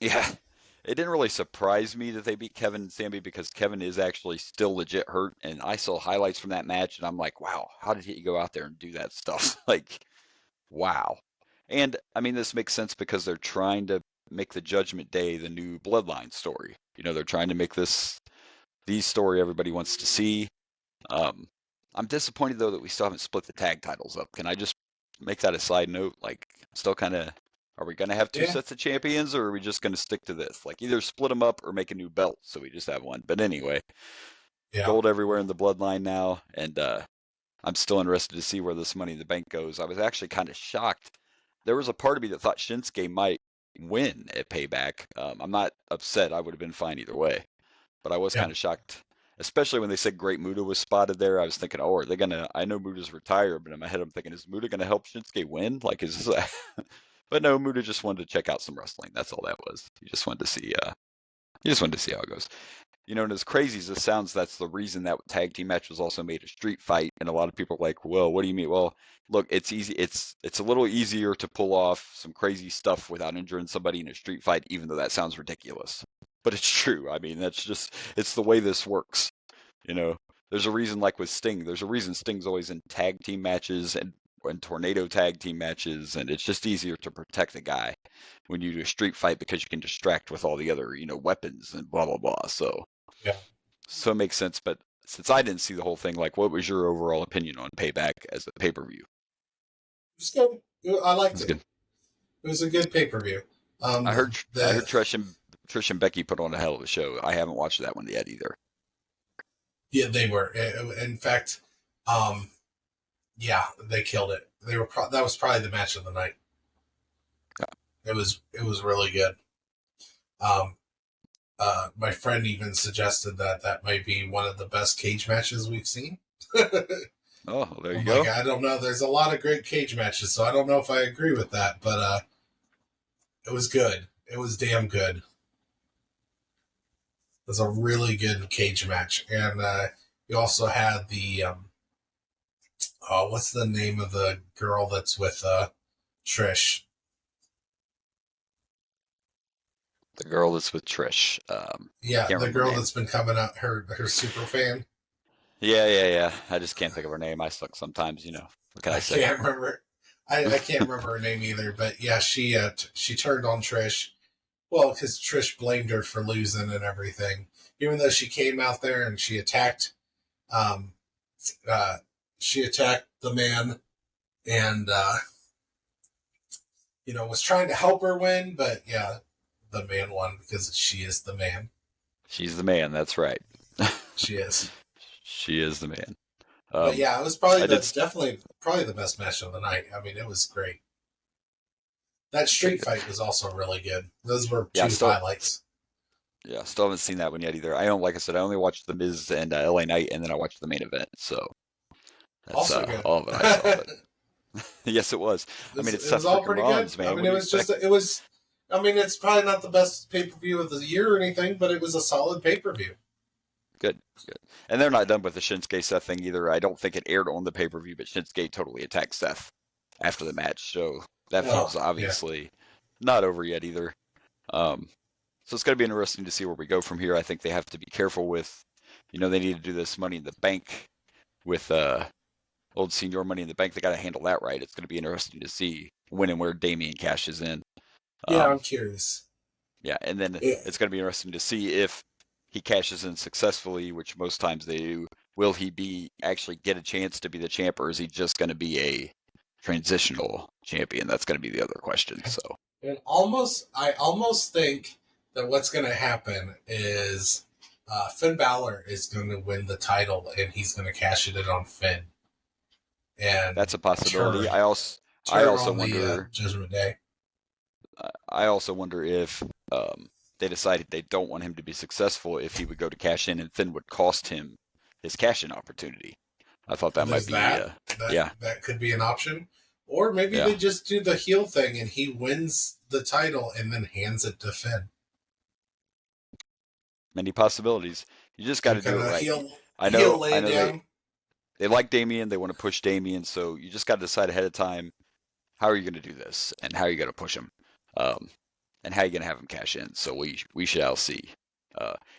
Yeah, it didn't really surprise me that they beat Kevin and Sammy because Kevin is actually still legit hurt, and I saw highlights from that match, and I'm like, wow, how did he go out there and do that stuff? Like, wow. And I mean, this makes sense because they're trying to make the Judgment Day the new Bloodline story. They're trying to make this the story everybody wants to see. Um, I'm disappointed though that we still haven't split the tag titles up. Can I just make that a side note? Like, I'm still kind of, are we going to have two Yeah. sets of champions, or are we just going to stick to this? Like, either split them up or make a new belt so we just have one. But anyway, Yeah. gold everywhere in the bloodline now, and I'm still interested to see where this Money in the Bank goes. I was actually kind of shocked. There was a part of me that thought Shinsuke might win at Payback. I'm not upset. I would have been fine either way. But I was kind of shocked, especially when they said Great Muta was spotted there. I was thinking, oh, are they going to, I know Muta's retired, but in my head I'm thinking, is Muta going to help Shinsuke win? Like, is this But no, Muta just wanted to check out some wrestling. That's all that was. He just wanted to see, how it goes. And as crazy as this sounds, that's the reason that tag team match was also made a street fight. And a lot of people are like, well, what do you mean? Well, look, it's easy. It's a little easier to pull off some crazy stuff without injuring somebody in a street fight, even though that sounds ridiculous. But it's true. I mean, it's the way this works. There's a reason, like with Sting, there's a reason Sting's always in tag team matches and tornado tag team matches, and it's just easier to protect the guy when you do a street fight because you can distract with all the other, weapons and blah, blah, blah. So it makes sense. But since I didn't see the whole thing, like, what was your overall opinion on Payback as a pay-per-view? It was good. I liked it. Good. It was a good pay-per-view. I heard Trish and Becky put on a hell of a show. I haven't watched that one yet either. Yeah, they were. In fact, they killed it. They were. That was probably the match of the night. Yeah. It was really good. My friend even suggested that might be one of the best cage matches we've seen. Oh, there you go. I don't know. There's a lot of great cage matches, so I don't know if I agree with that, but it was good. It was damn good. It was a really good cage match. And you also had the, what's the name of the girl that's with Trish? The girl that's with Trish. The girl that's been coming out, her super fan. Yeah. I just can't think of her name. I suck sometimes, What can I say? I can't remember. I can't remember her name either. But yeah, she turned on Trish. Well, because Trish blamed her for losing and everything, even though she came out there and she attacked. She attacked the man, and was trying to help her win. But yeah, the man won because she is the man. She's the man. That's right. She is. She is the man. But yeah, it was probably definitely the best match of the night. I mean, it was great. That street fight was also really good. Those were two highlights. Yeah, still haven't seen that one yet either. Like I said, I only watched The Miz and LA Knight, and then I watched the main event. So that's also good. All of it I saw. But yes, it was. I mean, it's Seth all pretty Rollins, good. Man. I mean, it's probably not the best pay-per-view of the year or anything, but it was a solid pay-per-view. Good. And they're not done with the Shinsuke Seth thing either. I don't think it aired on the pay-per-view, but Shinsuke totally attacked Seth after the match. So that feud's obviously not over yet either. So it's going to be interesting to see where we go from here. I think they have to be careful with, they need to do this Money in the Bank with old Senior Money in the Bank. They got to handle that right. It's going to be interesting to see when and where Damien cashes in. Yeah, I'm curious. Yeah, and then it's going to be interesting to see if he cashes in successful,y which most times they do. Will he actually get a chance to be the champ, or is he just going to be a transitional champion? That's going to be the other question. So, and I almost think that what's going to happen is Finn Balor is going to win the title, and he's going to cash it in on Finn. And that's a possibility. I I turn also on the wonder. Judgment Day. I also wonder if they decided they don't want him to be successful if he would go to cash in, and Finn would cost him his cash in opportunity. I thought that might There's be. That could be an option. Or maybe they just do the heel thing and he wins the title and then hands it to Finn. Many possibilities. You just got to do it right. I know they like Damian. They want to push Damian. So you just got to decide ahead of time, how are you going to do this? And how are you going to push him? And how are you going to have him cash in? So we shall see.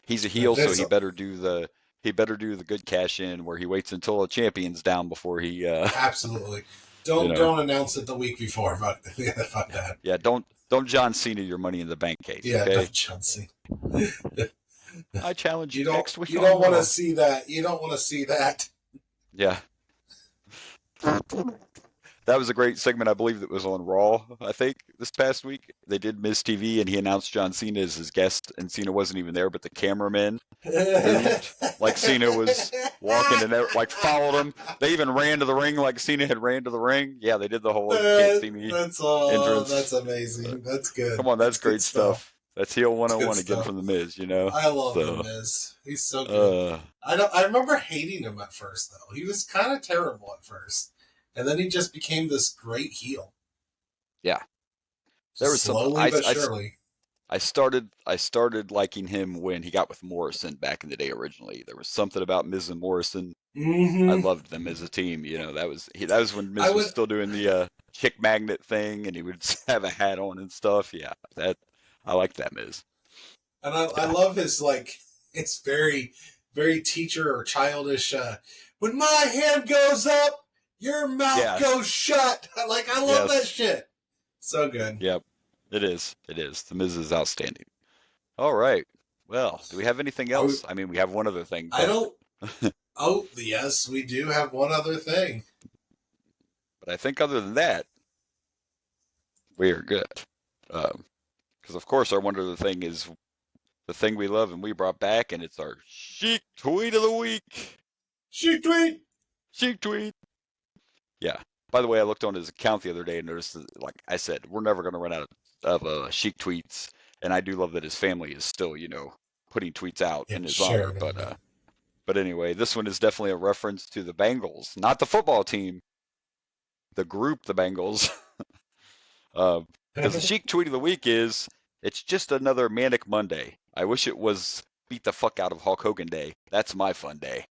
He's a heel, so he better do the good cash in where he waits until a champion's down before he. Absolutely. Don't announce it the week before. Fuck that. Yeah, don't John Cena your Money in the Bank case. Yeah, okay? don't John Cena. I challenge you next week. You don't want to see that. You don't want to see that. Yeah. That was a great segment, I believe, that was on Raw, I think, this past week. They did Miz TV, and he announced John Cena as his guest, and Cena wasn't even there, but the cameraman moved like Cena was walking and like followed him. They even ran to the ring like Cena had ran to the ring. Yeah, they did the whole can't see me entrance. That's amazing. That's good. Come on, that's great stuff. That's heel 101 again from the Miz, you know. I love the Miz. He's so good. I remember hating him at first though. He was kind of terrible at first. And then he just became this great heel. Yeah. There was slowly but surely. I started liking him when he got with Morrison back in the day originally. There was something about Miz and Morrison. Mm-hmm. I loved them as a team, you know. That was when Miz was still doing the chick magnet thing and he would have a hat on and stuff. Yeah. I like that Miz. And I love his it's very, very teacher or childish when my hand goes up, your mouth goes shut. I love that shit. So good. Yep. It is. The Miz is outstanding. All right. Well, do we have anything else? I mean, we have one other thing. But... I don't. Oh, yes, we do have one other thing. But I think other than that, we are good. Because, of course, our one other thing is the thing we love and we brought back, and it's our Sheik Tweet of the Week. Sheik Tweet. Sheik Tweet. Yeah. By the way, I looked on his account the other day and noticed that, like I said, we're never going to run out of Sheik tweets. And I do love that his family is still, putting tweets out in his honor. But anyway, this one is definitely a reference to the Bengals, not the football team, the group, the Bengals. Because the Sheik Tweet of the Week is, it's just another Manic Monday. I wish it was beat the fuck out of Hulk Hogan Day. That's my fun day.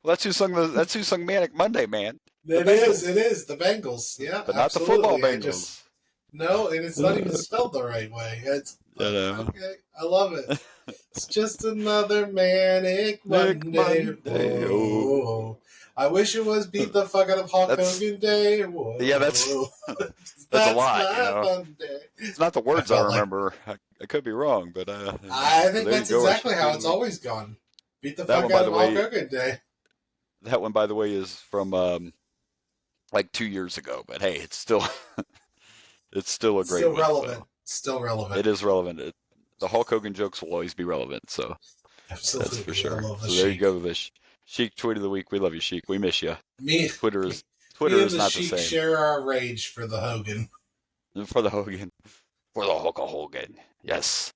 Well, that's who sung Manic Monday, man. It is the Bengals, yeah, but not absolutely. The football Bengals. No, and it's not even spelled the right way. It's okay. I love it. It's just another Manic Monday. Oh. I wish it was beat the fuck out of Hulk Hogan Day. Whoa. Yeah, that's a lot. It's not the words I remember. I could be wrong, but I think that's exactly how it's always gone. Beat the fuck out of Hulk Hogan Day. That one, by the way, is from like 2 years ago. But hey, it's still a great one. Relevant. Still relevant. It is relevant. The Hulk Hogan jokes will always be relevant. So absolutely, that's for sure. So there you go, the Sheik Tweet of the Week. We love you, Sheik. We miss you. Twitter is not the same. Sheik share our rage for the Hogan. For the Hogan. For the Hulk Hogan. Yes.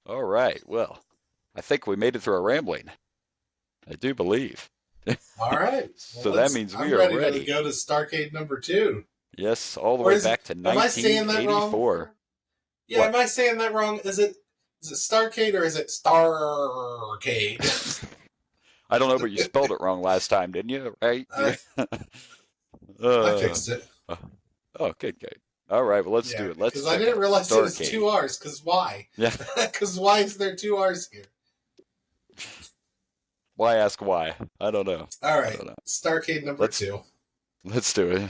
All right. Well, I think we made it through our rambling. I do believe. All right. So that means we are ready. I'm ready to go to Starrcade number 2. Yes, all the way back to 1984. Am I saying that wrong? Yeah, what? Am I saying that wrong? Is it Starrcade or is it Starrcade? I don't know, but you spelled it wrong last time, didn't you? Right? I fixed it. Oh, good. All right, well, let's do it. Because I didn't realize it was 2 R's. Because why? Yeah. Because why is there 2 R's here? Why ask why? I don't know. All right, Starrcade number 2. Let's do it.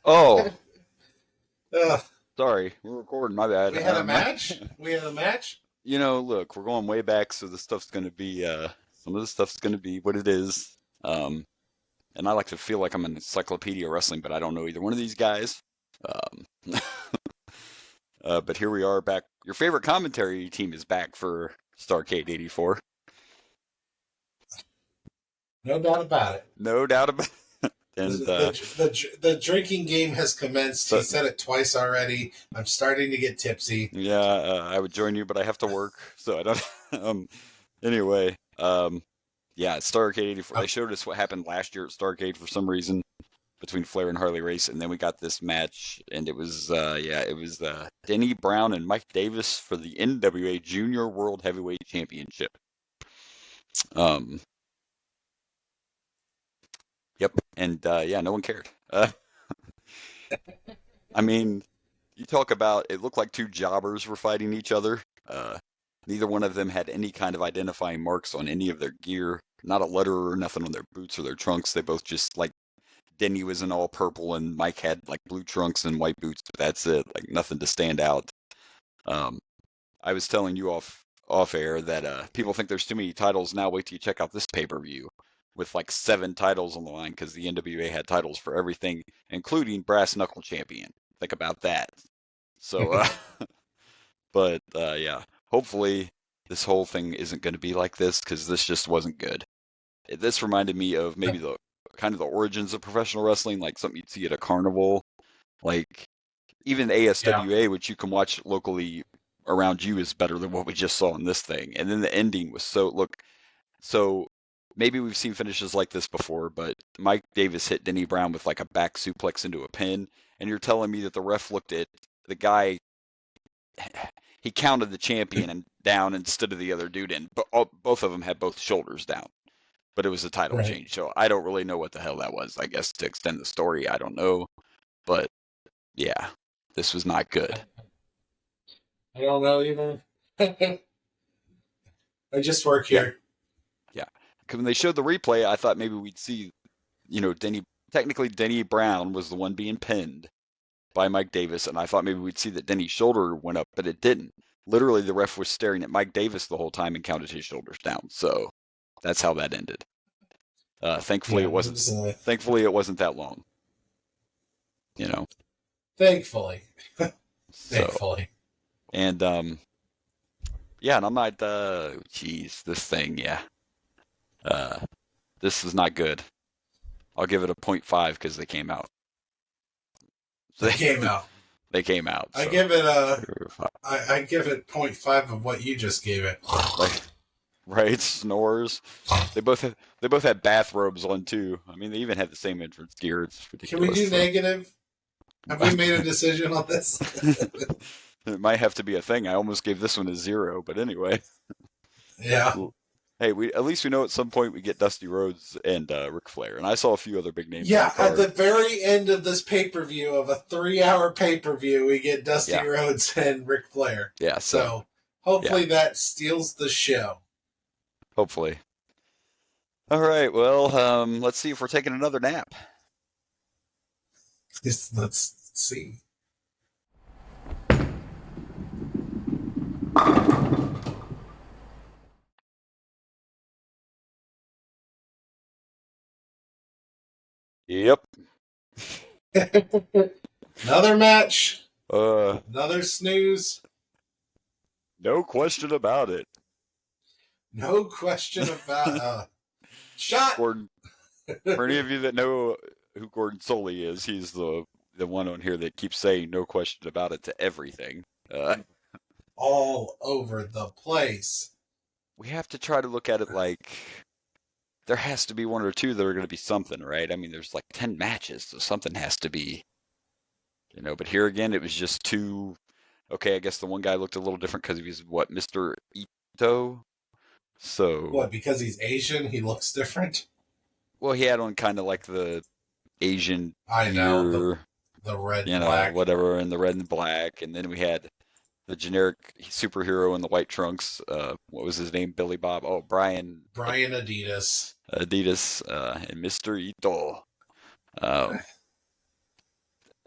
Oh. Sorry, we're recording. My bad. We had a match? Look, we're going way back, so the stuff's going to be, some of the stuff's going to be what it is. and I like to feel like I'm an encyclopedia of wrestling, but I don't know either one of these guys. But here we are back. Your favorite commentary team is back for Starrcade 84. No doubt about it. No doubt about it. And the drinking game has commenced. He said it twice already. I'm starting to get tipsy. Yeah, I would join you, but I have to work, so I don't. Anyway, yeah, Starrcade 84. They showed us what happened last year at Starrcade for some reason between Flair and Harley Race, and then we got this match, and it was Denny Brown and Mike Davis for the NWA Junior World Heavyweight Championship. Yep, and yeah, no one cared. I mean, you talk about it looked like two jobbers were fighting each other. Neither one of them had any kind of identifying marks on any of their gear, not a letter or nothing on their boots or their trunks. They both just like Denny was in all purple and Mike had like blue trunks and white boots, but that's it, like nothing to stand out. I was telling you off air that people think there's too many titles now. Wait till you check out this pay-per-view with like 7 titles on the line because the NWA had titles for everything, including Brass Knuckle Champion. Think about that. So, but yeah, hopefully this whole thing isn't going to be like this because this just wasn't good. This reminded me of maybe the kind of the origins of professional wrestling, like something you'd see at a carnival, like even ASWA, which you can watch locally around you, is better than what we just saw in this thing. And then the ending was so maybe we've seen finishes like this before, but Mike Davis hit Denny Brown with like a back suplex into a pin, and you're telling me that the ref looked at the guy, he counted the champion and down instead of the other dude in, but both of them had both shoulders down. But it was a title change, so I don't really know what the hell that was. I guess to extend the story, I don't know. But yeah, this was not good. I don't know either. I just work here. Yeah. When they showed the replay, I thought maybe we'd see, Denny Brown was the one being pinned by Mike Davis, and I thought maybe we'd see that Denny's shoulder went up, but it didn't. Literally, the ref was staring at Mike Davis the whole time and counted his shoulders down. So that's how that ended. Thankfully, it wasn't. Thankfully, it wasn't that long. Thankfully. Thankfully. And yeah, and I'm not. This thing, yeah. This is not good. I'll give it a 0.5 because they came out. They came out. They came out. I give it I give it 0.5 of what you just gave it. Right, snores. They both had bathrobes on too. I mean, they even had the same entrance gear. It's ridiculous. Can we do negative? Have we made a decision on this? It might have to be a thing. I almost gave this one a 0, but anyway. Yeah. Hey, at least we know at some point we get Dusty Rhodes and Ric Flair, and I saw a few other big names. Yeah, at the very end of this pay-per-view, of a 3-hour pay-per-view, we get Dusty Rhodes and Ric Flair. Yeah, so hopefully that steals the show. Hopefully. All right, well, let's see if we're taking another nap. Let's see. Yep. Another match. Another snooze. No question about it. No question about shot. Gordon, for any of you that know who Gordon Soley is, he's the one on here that keeps saying no question about it to everything. All over the place. We have to try to look at it like there has to be one or two that are going to be something, right? I mean, there's like 10 matches, so something has to be, but here again, it was just two. Okay, I guess the one guy looked a little different because he was, Mr. Ito? So. What, because he's Asian, he looks different? Well, he had on kind of like the Asian. I know, the red and black. Whatever, and the red and black. And then we had the generic superhero in the white trunks. What was his name? Billy Bob. Oh, Brian Adidas. Adidas, and Mr. Ito.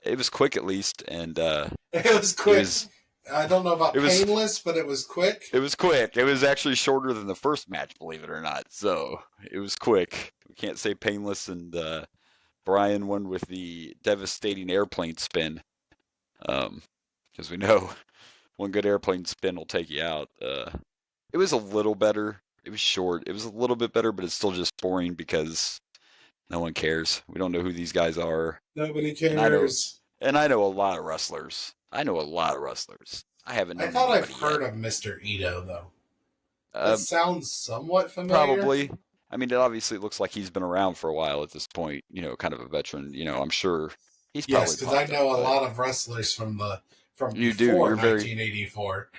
It was quick at least, and it was quick. I don't know about painless, but it was quick. It was quick. It was actually shorter than the first match, believe it or not. So it was quick. We can't say painless, and Brian won with the devastating airplane spin. Because we know one good airplane spin will take you out. It was a little better. It was short. It was a little bit better, but it's still just boring because no one cares. We don't know who these guys are. Nobody cares. And I know a lot of wrestlers. I haven't known I thought I've yet. heard of Mr. Ito, though. That sounds somewhat familiar. Probably. I mean, it obviously looks like he's been around for a while at this point, kind of a veteran. I'm sure he's probably. Yes, because I know a lot of wrestlers from you before do. 1984.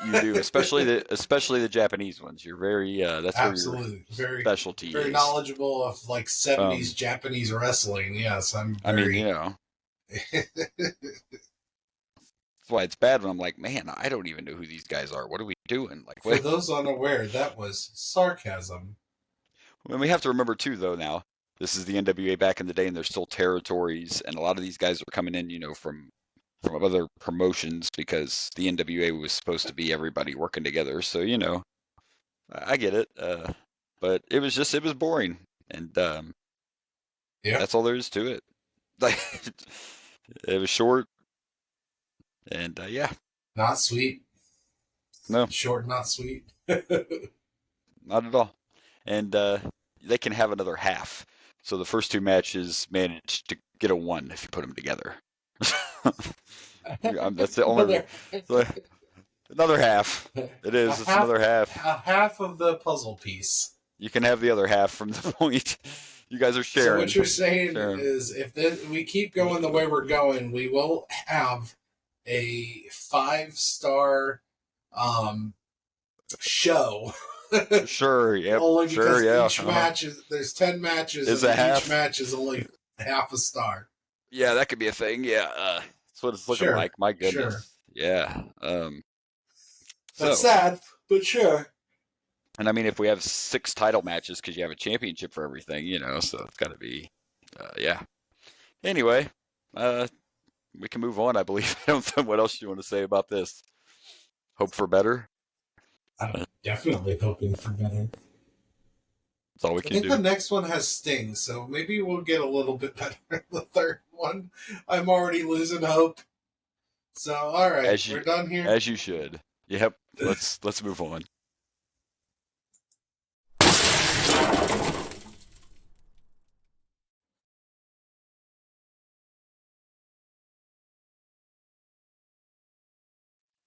You do, especially the Japanese ones. You're very that's absolutely where your specialty very is. knowledgeable of 70s Japanese wrestling. Yes, That's why it's bad when I'm like, man, I don't even know who these guys are. What are we doing? Like, for those unaware, that was sarcasm. And we have to remember too, though. Now, this is the NWA back in the day, and there's still territories, and a lot of these guys are coming in, from other promotions because the NWA was supposed to be everybody working together. So, I get it. But it was boring, and that's all there is to it. Like, it was short, and not sweet. No, short, not sweet. Not at all. And they can have another half. So the first two matches managed to get a 1 if you put them together. That's the only. Another half. It is. It's another half. A half of the puzzle piece. You can have the other half from the point. You guys are sharing. So what you're saying is, if we keep going the way we're going, we will have a 5-star show. Sure. Yeah. Only because sure. Yeah. each match is there's 10 matches, and each match is only half a star. Yeah, that could be a thing. Yeah. That's what it's looking like. My goodness. Sure. Yeah. That's sad, but sure. And I mean, if we have 6 title matches, because you have a championship for everything, so it's got to be, yeah. Anyway, we can move on, I believe. I don't know what else you want to say about this. Hope for better. I'm definitely hoping for better. That's all we can do. I think the next one has Sting, so maybe we'll get a little bit better. The third one, I'm already losing hope. So, all right, we're done here. As you should. Yep. Let's move on.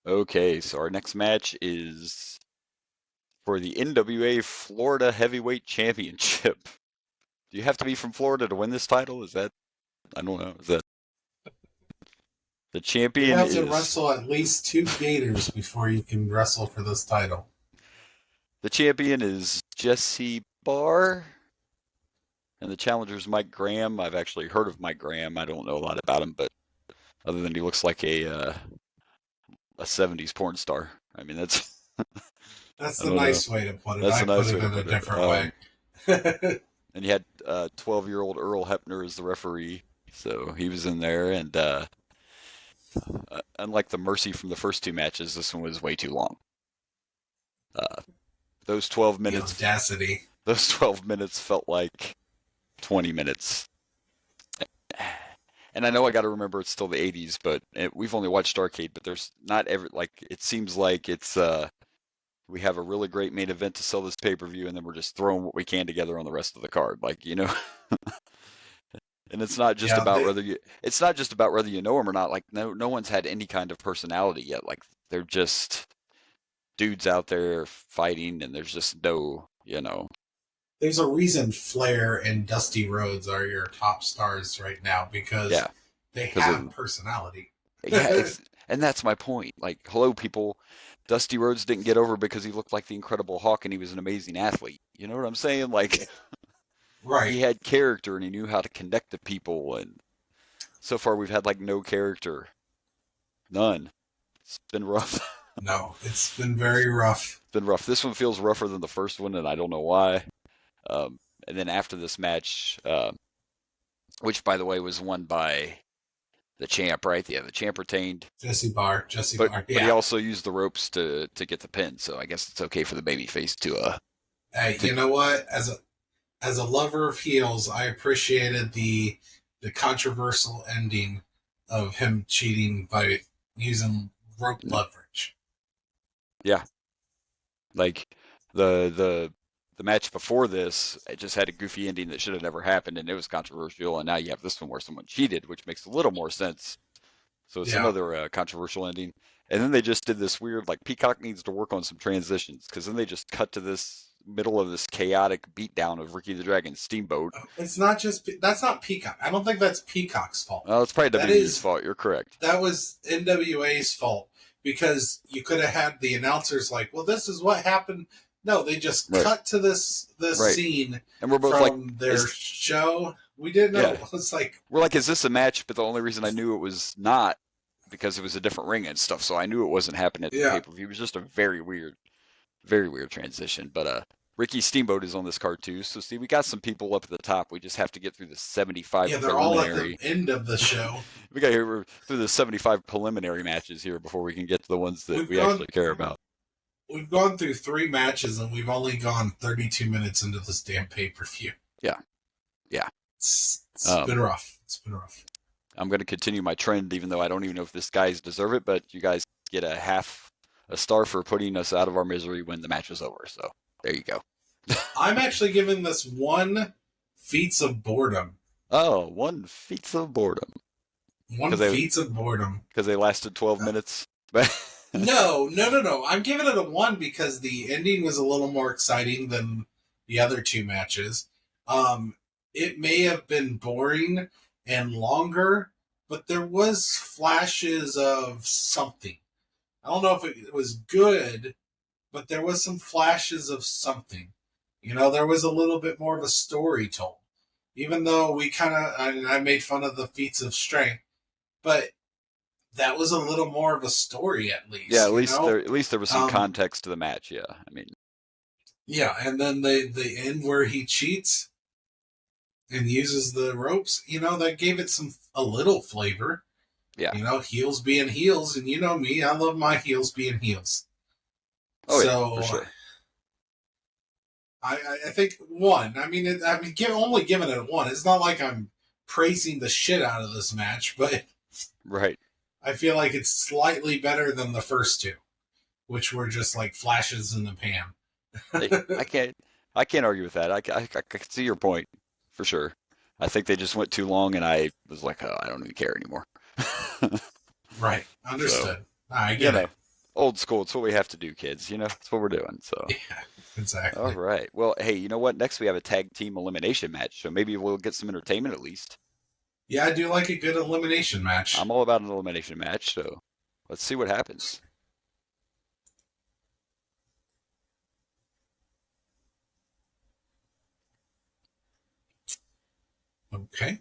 Okay, so our next match is for the NWA Florida Heavyweight Championship. Do you have to be from Florida to win this title? Is that, I don't know, is that the champion? You have to wrestle at least 2 Gators before you can wrestle for this title. The champion is Jesse Barr, and the challenger is Mike Graham. I've actually heard of Mike Graham. I don't know a lot about him, but other than he looks like a 70s porn star. I mean, that's the nice way to put it. I put it in a different way. And you had 12-year-old Earl Hebner as the referee, so he was in there. And unlike the Mercy from the first 2 matches, this one was way too long. Those 12 minutes. The audacity. Those 12 minutes felt like 20 minutes. And I know I got to remember it's still the 80s, but we've only watched Starrcade, but there's not ever, it seems like it's, we have a really great main event to sell this pay-per-view, and then we're just throwing what we can together on the rest of the card. And it's not just about whether you know them or not. Like, no one's had any kind of personality yet. Like, they're just dudes out there fighting, and there's just no, There's a reason Flair and Dusty Rhodes are your top stars right now, because they have personality. And that's my point. Like, hello, people. Dusty Rhodes didn't get over because he looked like the Incredible Hulk and he was an amazing athlete. You know what I'm saying? Like, right. He had character and he knew how to connect to people. And so far, we've had like no character, none. It's been rough. No, it's been very rough. It's been rough. This one feels rougher than the first one, and I don't know why. And then after this match, which by the way was won by the champ, right? Yeah, the champ retained. Jesse Barr, yeah. But he also used the ropes to get the pin, so I guess it's okay for the babyface to. Hey, you know what? As a lover of heels, I appreciated the controversial ending of him cheating by using rope leverage. Yeah, like the match before this, it just had a goofy ending that should have never happened, and it was controversial. And now you have this one where someone cheated, which makes a little more sense. So it's another controversial ending. And then they just did this weird, like Peacock needs to work on some transitions, because then they just cut to this middle of this chaotic beatdown of Ricky the Dragon Steamboat. It's not just, that's not Peacock. I don't think that's Peacock's fault. Oh, it's probably WWE's fault. You're correct. That was NWA's fault, because you could have had the announcers like, well, this is what happened. No, they just cut to this scene, and we're both from their show. We didn't know. Yeah. It's like, we're like, is this a match? But the only reason I knew it was not because it was a different ring and stuff, so I knew it wasn't happening at the pay-per-view. It was just a very weird transition. But Ricky Steamboat is on this card too. So see, we got some people up at the top. We just have to get through the 75 preliminary. Yeah, they're all at the end of the show. We got here through the 75 preliminary matches here before we can get to the ones that we actually care about. We've gone through 3 matches and we've only gone 32 minutes into this damn pay-per-view. Yeah. It's been rough. It's been rough. I'm going to continue my trend, even though I don't even know if this guys deserve it, but you guys get a half a star for putting us out of our misery when the match is over. So there you go. I'm actually giving this 1 feats of boredom. Oh, 1 feats of boredom. 1 feats of boredom. Because they lasted 12 minutes? No. I'm giving it a 1 because the ending was a little more exciting than the other 2 matches. It may have been boring and longer, but there was flashes of something. I don't know if it was good, but there was some flashes of something. You know, there was a little bit more of a story told. Even though we I made fun of the feats of strength, but that was a little more of a story at least. Yeah, at least there was some context to the match. Yeah, I mean. Yeah, and then the end where he cheats and uses the ropes, you know, that gave it a little flavor. Yeah. You know, heels being heels, and you know me, I love my heels being heels. Oh, so, yeah, for sure. I think 1. Only giving it a 1. It's not like I'm praising the shit out of this match, but right. I feel like it's slightly better than the first 2, which were just like flashes in the pan. I can't argue with that. I can see your point for sure. I think they just went too long, and I was like, oh, I don't even care anymore. Right. Understood. So, I get it. Old school. It's what we have to do, kids. You know, it's what we're doing. So. Yeah, exactly. All right. Well, hey, you know what? Next we have a tag team elimination match, so maybe we'll get some entertainment at least. Yeah, I do like a good elimination match. I'm all about an elimination match, so let's see what happens. Okay.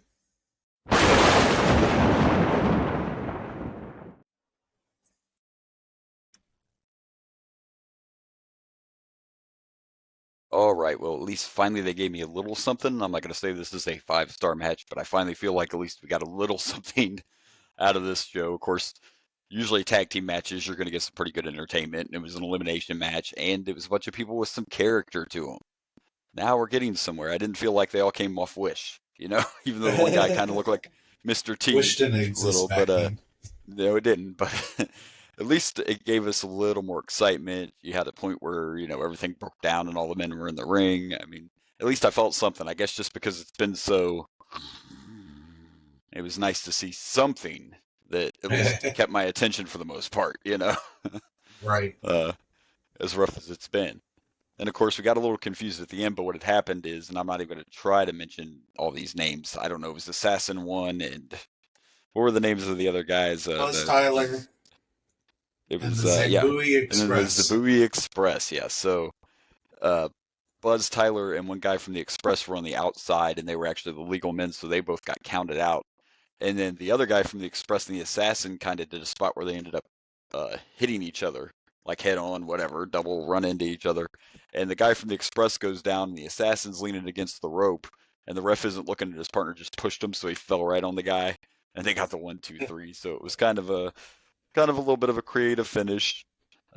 All right. Well, at least finally they gave me a little something. I'm not going to say this is a 5-star match, but I finally feel like at least we got a little something out of this show. Of course, usually tag team matches, you're going to get some pretty good entertainment. It was an elimination match, and it was a bunch of people with some character to them. Now we're getting somewhere. I didn't feel like they all came off Wish, you know, even though the one guy kind of looked like Mr. T. Wish didn't exist back then. No, it didn't. But at least it gave us a little more excitement. You had a point where, you know, everything broke down and all the men were in the ring. I mean, at least I felt something. I guess just because it's been so, it was nice to see something that at least kept my attention for the most part, you know. Right. As rough as it's been. And of course, we got a little confused at the end, but what had happened is, and I'm not even going to try to mention all these names. I don't know. It was Assassin 1, and what were the names of the other guys? Buzz Tyler. It was the Zambui Express. And then the Zambui Express, yeah. So Buzz Tyler and one guy from the Express were on the outside, and they were actually the legal men, so they both got counted out. And then the other guy from the Express and the Assassin kind of did a spot where they ended up hitting each other, like head on, whatever, double run into each other. And the guy from the Express goes down, and the Assassin's leaning against the rope, and the ref isn't looking at his partner, just pushed him, so he fell right on the guy. and they got the 1, 2, 3. So it was kind of a little bit of a creative finish.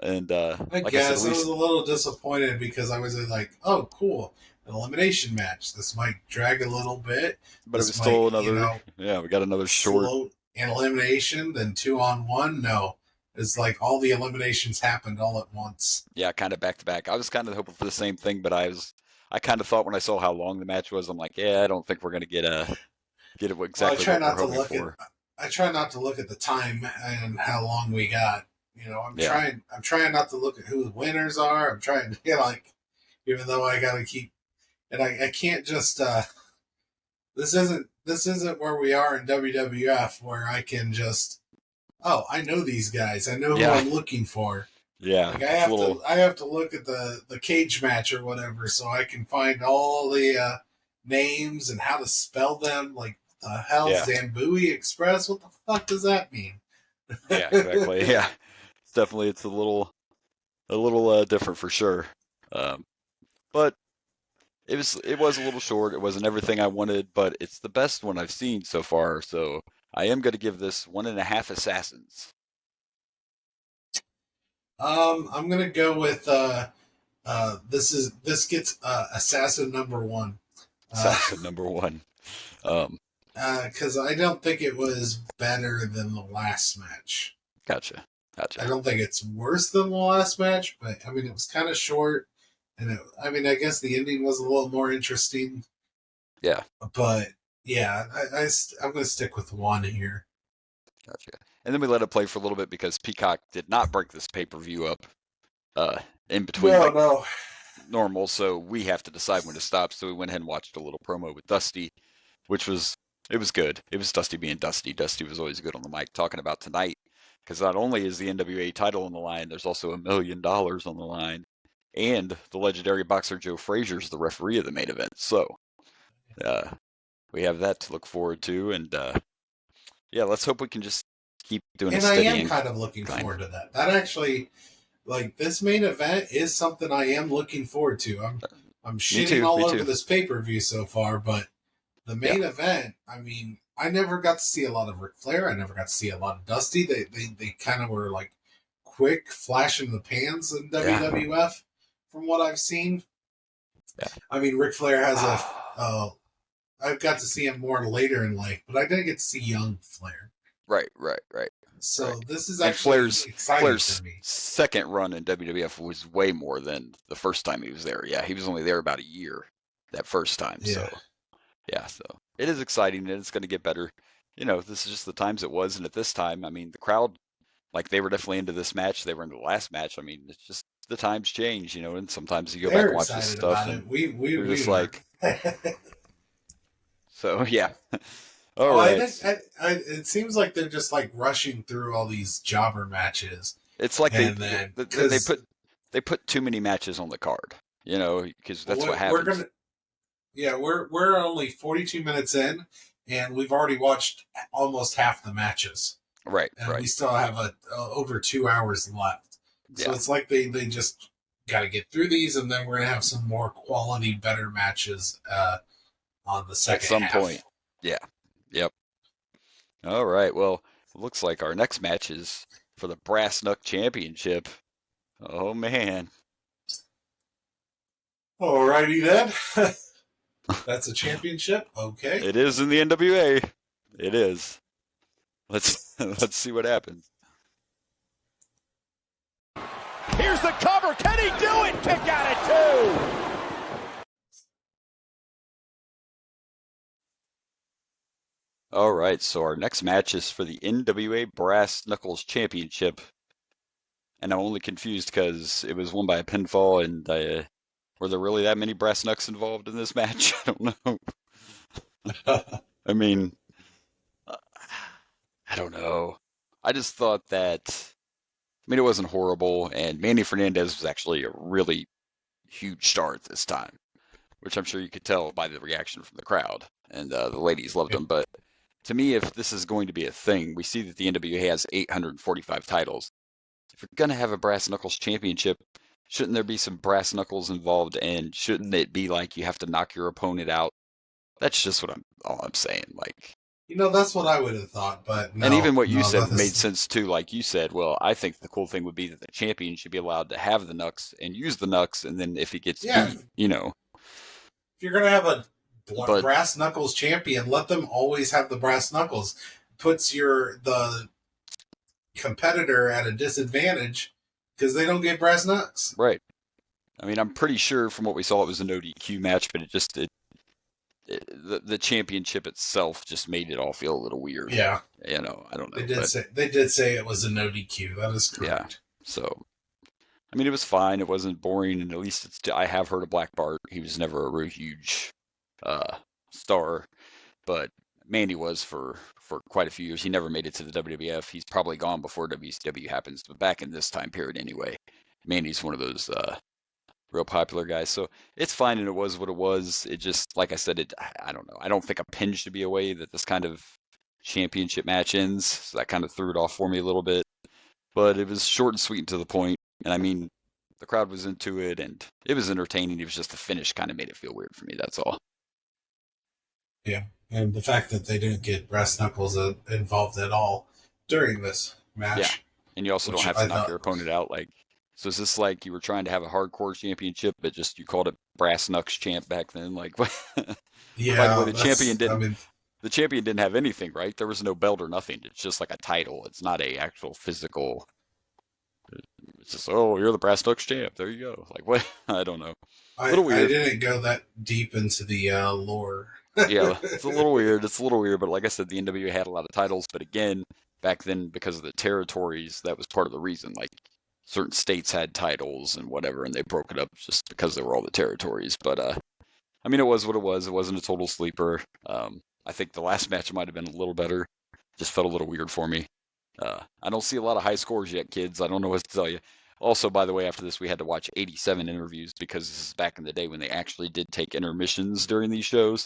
And I like guess I said, I was a little disappointed because I was like, "Oh, cool, an elimination match. This might drag a little bit. but it was This still might, another. Yeah, we got another short. slow an elimination, then 2-on-1." No, it's like all the eliminations happened all at once. Yeah, kind of back to back. I was kind of hoping for the same thing, but I kind of thought when I saw how long the match was, I'm like, yeah, I don't think we're gonna get it exactly what we're hoping for. I try not to look at the time and how long we got. I'm Yeah. trying not to look at who the winners are. I'm trying to even though I gotta keep, and I can't just this isn't where we are in WWF where I can just, oh, I know these guys. I know who Yeah. I'm looking for. Yeah, Like I have to look at the cage match or whatever so I can find all the names and how to spell them. Like the hell, Yeah. Zambui Express? What the fuck does that mean? Yeah, exactly. Yeah, it's a little different for sure. But it was a little short. It wasn't everything I wanted, but it's the best one I've seen so far. So I am going to give this 1.5 assassins. I'm gonna go with this gets assassin number 1. Assassin number 1. Because I don't think it was better than the last match. Gotcha. I don't think it's worse than the last match, but I mean it was kind of short, and I guess the ending was a little more interesting. Yeah. But yeah, I'm going to stick with 1 here. Gotcha. And then we let it play for a little bit because Peacock did not break this pay-per-view up in between normal, so we have to decide when to stop. So we went ahead and watched a little promo with Dusty, which was good. It was Dusty being Dusty. Dusty was always good on the mic talking about tonight, because not only is the NWA title on the line, there's also $1 million on the line, and the legendary boxer Joe Frazier's the referee of the main event. So we have that to look forward to, and yeah, let's hope we can just keep doing it steady. And I am kind of looking forward to that. That actually, like, this main event is something I am looking forward to. I'm shitting all over this pay-per-view so far, but the main event, I mean, I never got to see a lot of Ric Flair. I never got to see a lot of Dusty. They kind of were like quick flash in the pans in WWF from what I've seen. Yeah. I mean, Ric Flair has I've got to see him more later in life, but I didn't get to see young Flair. Right. So this is actually exciting Flair's for me. Second run in WWF was way more than the first time he was there. Yeah, he was only there about a year that first time. Yeah. So yeah, so it is exciting and it's going to get better. This is just the times it was, and at this time, I mean, the crowd, like, they were definitely into this match. They were into the last match. I mean, it's just the times change, and sometimes you go back and watch this stuff, and we're just like, so yeah. All right. It seems like they're just like rushing through all these jobber matches. It's like they put too many matches on the card, because that's what happens. We're only 42 minutes in, and we've already watched almost half the matches. Right. And we still have over 2 hours left. So it's like they just got to get through these, and then we're going to have some more quality, better matches on the second half. At some point. Yeah. Yep. All right. Well, it looks like our next match is for the Brass Knuck Championship. Oh, man. All righty then. That's a championship? Okay. It is in the NWA. It is. Let's see what happens. Here's the cover. Can he do it? Kick out at 2. All right, so our next match is for the NWA Brass Knuckles Championship. And I'm only confused because it was won by a pinfall, and were there really that many brass knucks involved in this match? I don't know. I mean, I don't know. I just thought that, it wasn't horrible, and Manny Fernandez was actually a really huge star at this time, which I'm sure you could tell by the reaction from the crowd, and the ladies loved him. But to me, if this is going to be a thing, we see that the NWA has 845 titles. If you're going to have a Brass Knuckles Championship, shouldn't there be some brass knuckles involved, and shouldn't it be like you have to knock your opponent out? That's just all I'm saying. Like, That's what I would have thought, but no. And even what you said made sense too. Like you said, well, I think the cool thing would be that the champion should be allowed to have the knucks and use the knucks, and then if he gets beat, If you're gonna have a brass knuckles champion, let them always have the brass knuckles. Puts the competitor at a disadvantage because they don't get brass knucks. Right. I mean, I'm pretty sure from what we saw it was an ODQ match, but the championship itself just made it all feel a little weird. Yeah. I don't know. They did say it was an ODQ. That is correct. Yeah. So, I mean, it was fine. It wasn't boring, and at least I have heard of Black Bart. He was never a real huge star, but Mandy was for quite a few years. He never made it to the WWF. He's probably gone before WCW happens, but back in this time period anyway, Mandy's one of those real popular guys. So it's fine, and it was what it was. It just, like I said, I don't know. I don't think a pin should be a way that this kind of championship match ends. So that kind of threw it off for me a little bit. But it was short and sweet and to the point. And I mean, the crowd was into it, and it was entertaining. It was just the finish kind of made it feel weird for me. That's all. Yeah. And the fact that they didn't get brass knuckles involved at all during this match. Yeah. And you also don't have to knock your opponent out. So is this like you were trying to have a hardcore championship, but just you called it brass knucks champ back then? Yeah. The champion didn't. The champion didn't have anything, right? There was no belt or nothing. It's just like a title. It's not a actual physical. It's just, you're the brass knucks champ. There you go. What? I don't know. A little weird. I didn't go that deep into the lore. Yeah, it's a little weird. But like I said, the NWA had a lot of titles. But again, back then, because of the territories, that was part of the reason. Certain states had titles and whatever, and they broke it up just because they were all the territories. But I mean, it was what it was. It wasn't a total sleeper. I think the last match might have been a little better. Just felt a little weird for me. I don't see a lot of high scores yet, kids. I don't know what to tell you. Also, by the way, after this, we had to watch 87 interviews because this is back in the day when they actually did take intermissions during these shows.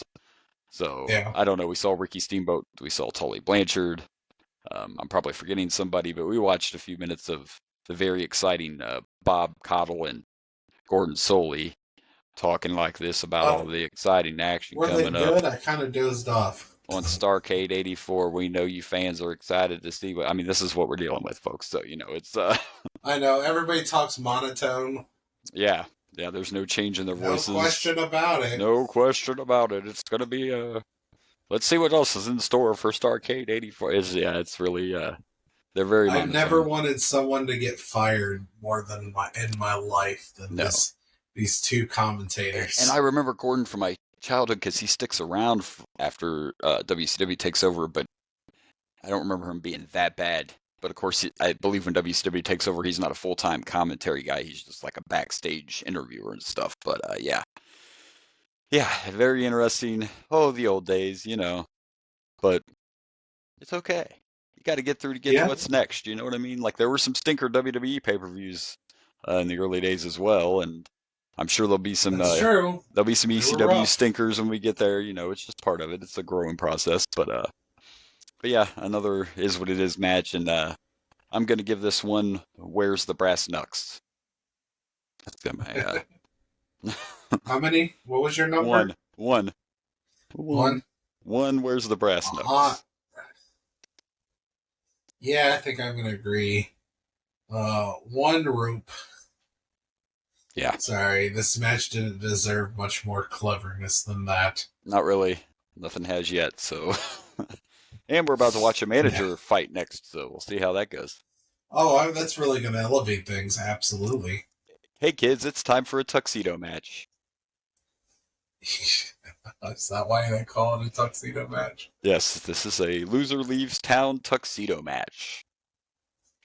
So, yeah. I don't know. We saw Ricky Steamboat. We saw Tully Blanchard. I'm probably forgetting somebody, but we watched a few minutes of the very exciting Bob Cottle and Gordon Soley talking like this about all the exciting action coming up. Were they good? I kind of dozed off. On Starrcade 84, we know you fans are excited to see what... I mean, this is what we're dealing with, folks. So, it's... I know. Everybody talks monotone. Yeah. Yeah, there's no change in their voices. No question about it. No question about it. It's going to be... Let's see what else is in store for Starrcade 84. It's really... They're very monotone. I've never wanted someone to get fired more than in my life than these two commentators. And I remember Gordon from my childhood because he sticks around after WCW takes over, but I don't remember him being that bad. But of course, I believe when WCW takes over, he's not a full-time commentary guy. He's just like a backstage interviewer and stuff. But yeah, very interesting. Oh, the old days, But it's okay. You got to get through to get to what's next. You know what I mean? There were some stinker WWE pay-per-views in the early days as well, and I'm sure there'll be some. There'll be some ECW stinkers when we get there. It's just part of it. It's a growing process, but yeah, another is what it is match, and I'm gonna give this one. Where's the brass knucks? That's my. How many? What was your number? One. Where's the brass knucks? Yeah, I think I'm gonna agree. One rope. Yeah. Sorry, this match didn't deserve much more cleverness than that. Not really. Nothing has yet, so. And we're about to watch a manager fight next, so we'll see how that goes. Oh, that's really going to elevate things, absolutely. Hey, kids, it's time for a tuxedo match. Is that why they call it a tuxedo match? Yes, this is a loser leaves town tuxedo match.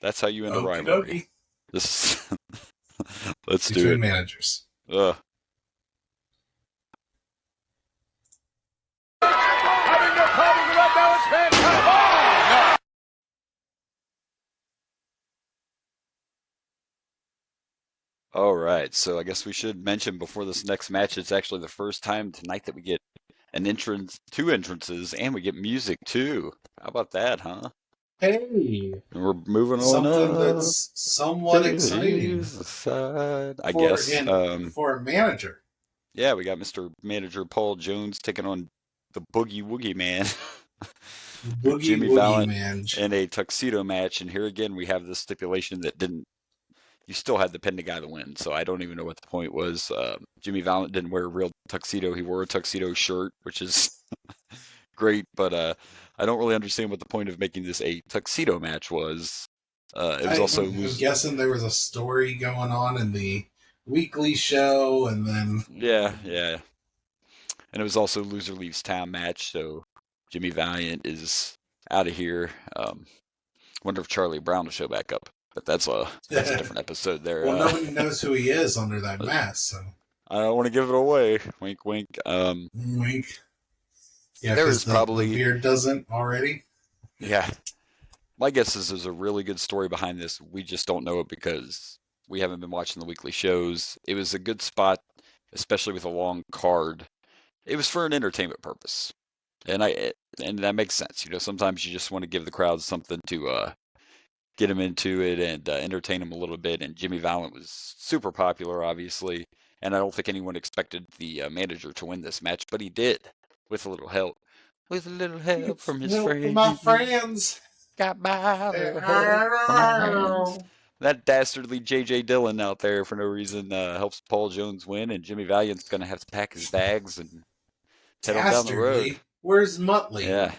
That's how you end a rivalry. This Let's do it. Between managers. Having no problem with that balance man. Oh, no. All right, so I guess we should mention before this next match, it's actually the first time tonight that we get two entrances, and we get music too. How about that, huh? Hey, and we're moving on something that's somewhat exciting. I guess for a manager. Yeah, we got Mr. Manager Paul Jones taking on the Boogie Woogie Man. Jimmy Valiant in a tuxedo match, and here again we have this stipulation that didn't. You still had the pinned guy to win, so I don't even know what the point was. Jimmy Valiant didn't wear a real tuxedo; he wore a tuxedo shirt, which is great, but I don't really understand what the point of making this a tuxedo match was. I'm guessing there was a story going on in the weekly show, and then yeah, and it was also loser leaves town match, so Jimmy Valiant is out of here. Wonder if Charlie Brown will show back up, but that's a different episode there. Well, nobody knows who he is under that mask, so I don't want to give it away. Wink, wink. Wink. Yeah, there is probably the beard doesn't already. Yeah. My guess is there's a really good story behind this. We just don't know it because we haven't been watching the weekly shows. It was a good spot, especially with a long card. It was for an entertainment purpose, and that makes sense. Sometimes you just want to give the crowd something to get them into it and entertain them a little bit. And Jimmy Valiant was super popular, obviously, and I don't think anyone expected the manager to win this match, but he did with a little help. With a little help from his friends. From my friends. Got by little help from my friends. That dastardly J.J. Dillon out there for no reason helps Paul Jones win, and Jimmy Valiant's going to have to pack his bags and head on down the road. Where's Muttley? Yeah.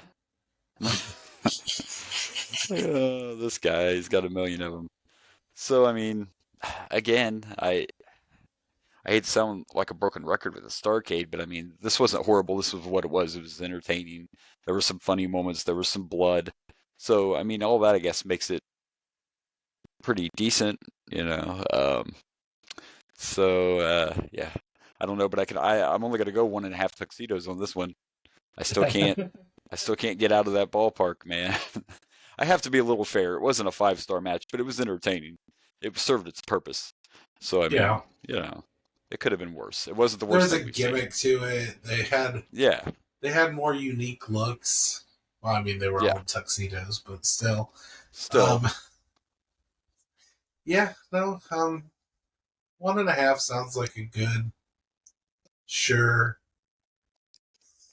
This guy, he's got a million of them. So, I mean, again, I hate to sound like a broken record with a Starrcade, but I mean, this wasn't horrible. This was what it was. It was entertaining. There were some funny moments. There was some blood. So, I mean, all that, I guess, makes it pretty decent, Yeah. I don't know, but I'm only going to go 1.5 tuxedos on this one. I still can't get out of that ballpark, man. I have to be a little fair. It wasn't a 5-star match, but it was entertaining. It served its purpose. So, I mean, it could have been worse. It wasn't the worst. There was a gimmick to it. They had more unique looks. Well, I mean, they were all tuxedos, but still. 1.5 sounds like a good, sure,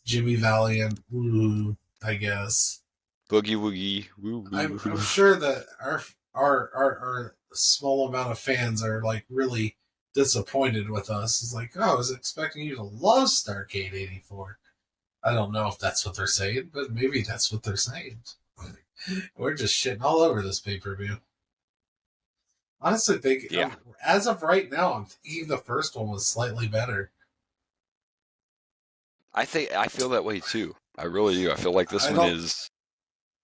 Jimmy Valiant, woo, I guess. Boogie woogie, woo woo. I'm sure that our small amount of fans are like really disappointed with us. It's like, I was expecting you to love Starrcade 84. I don't know if that's what they're saying, but maybe that's what they're saying. We're just shitting all over this pay-per-view. Honestly, as of right now, I'm thinking the first one was slightly better. I feel that way too. I really do. I feel like this one is.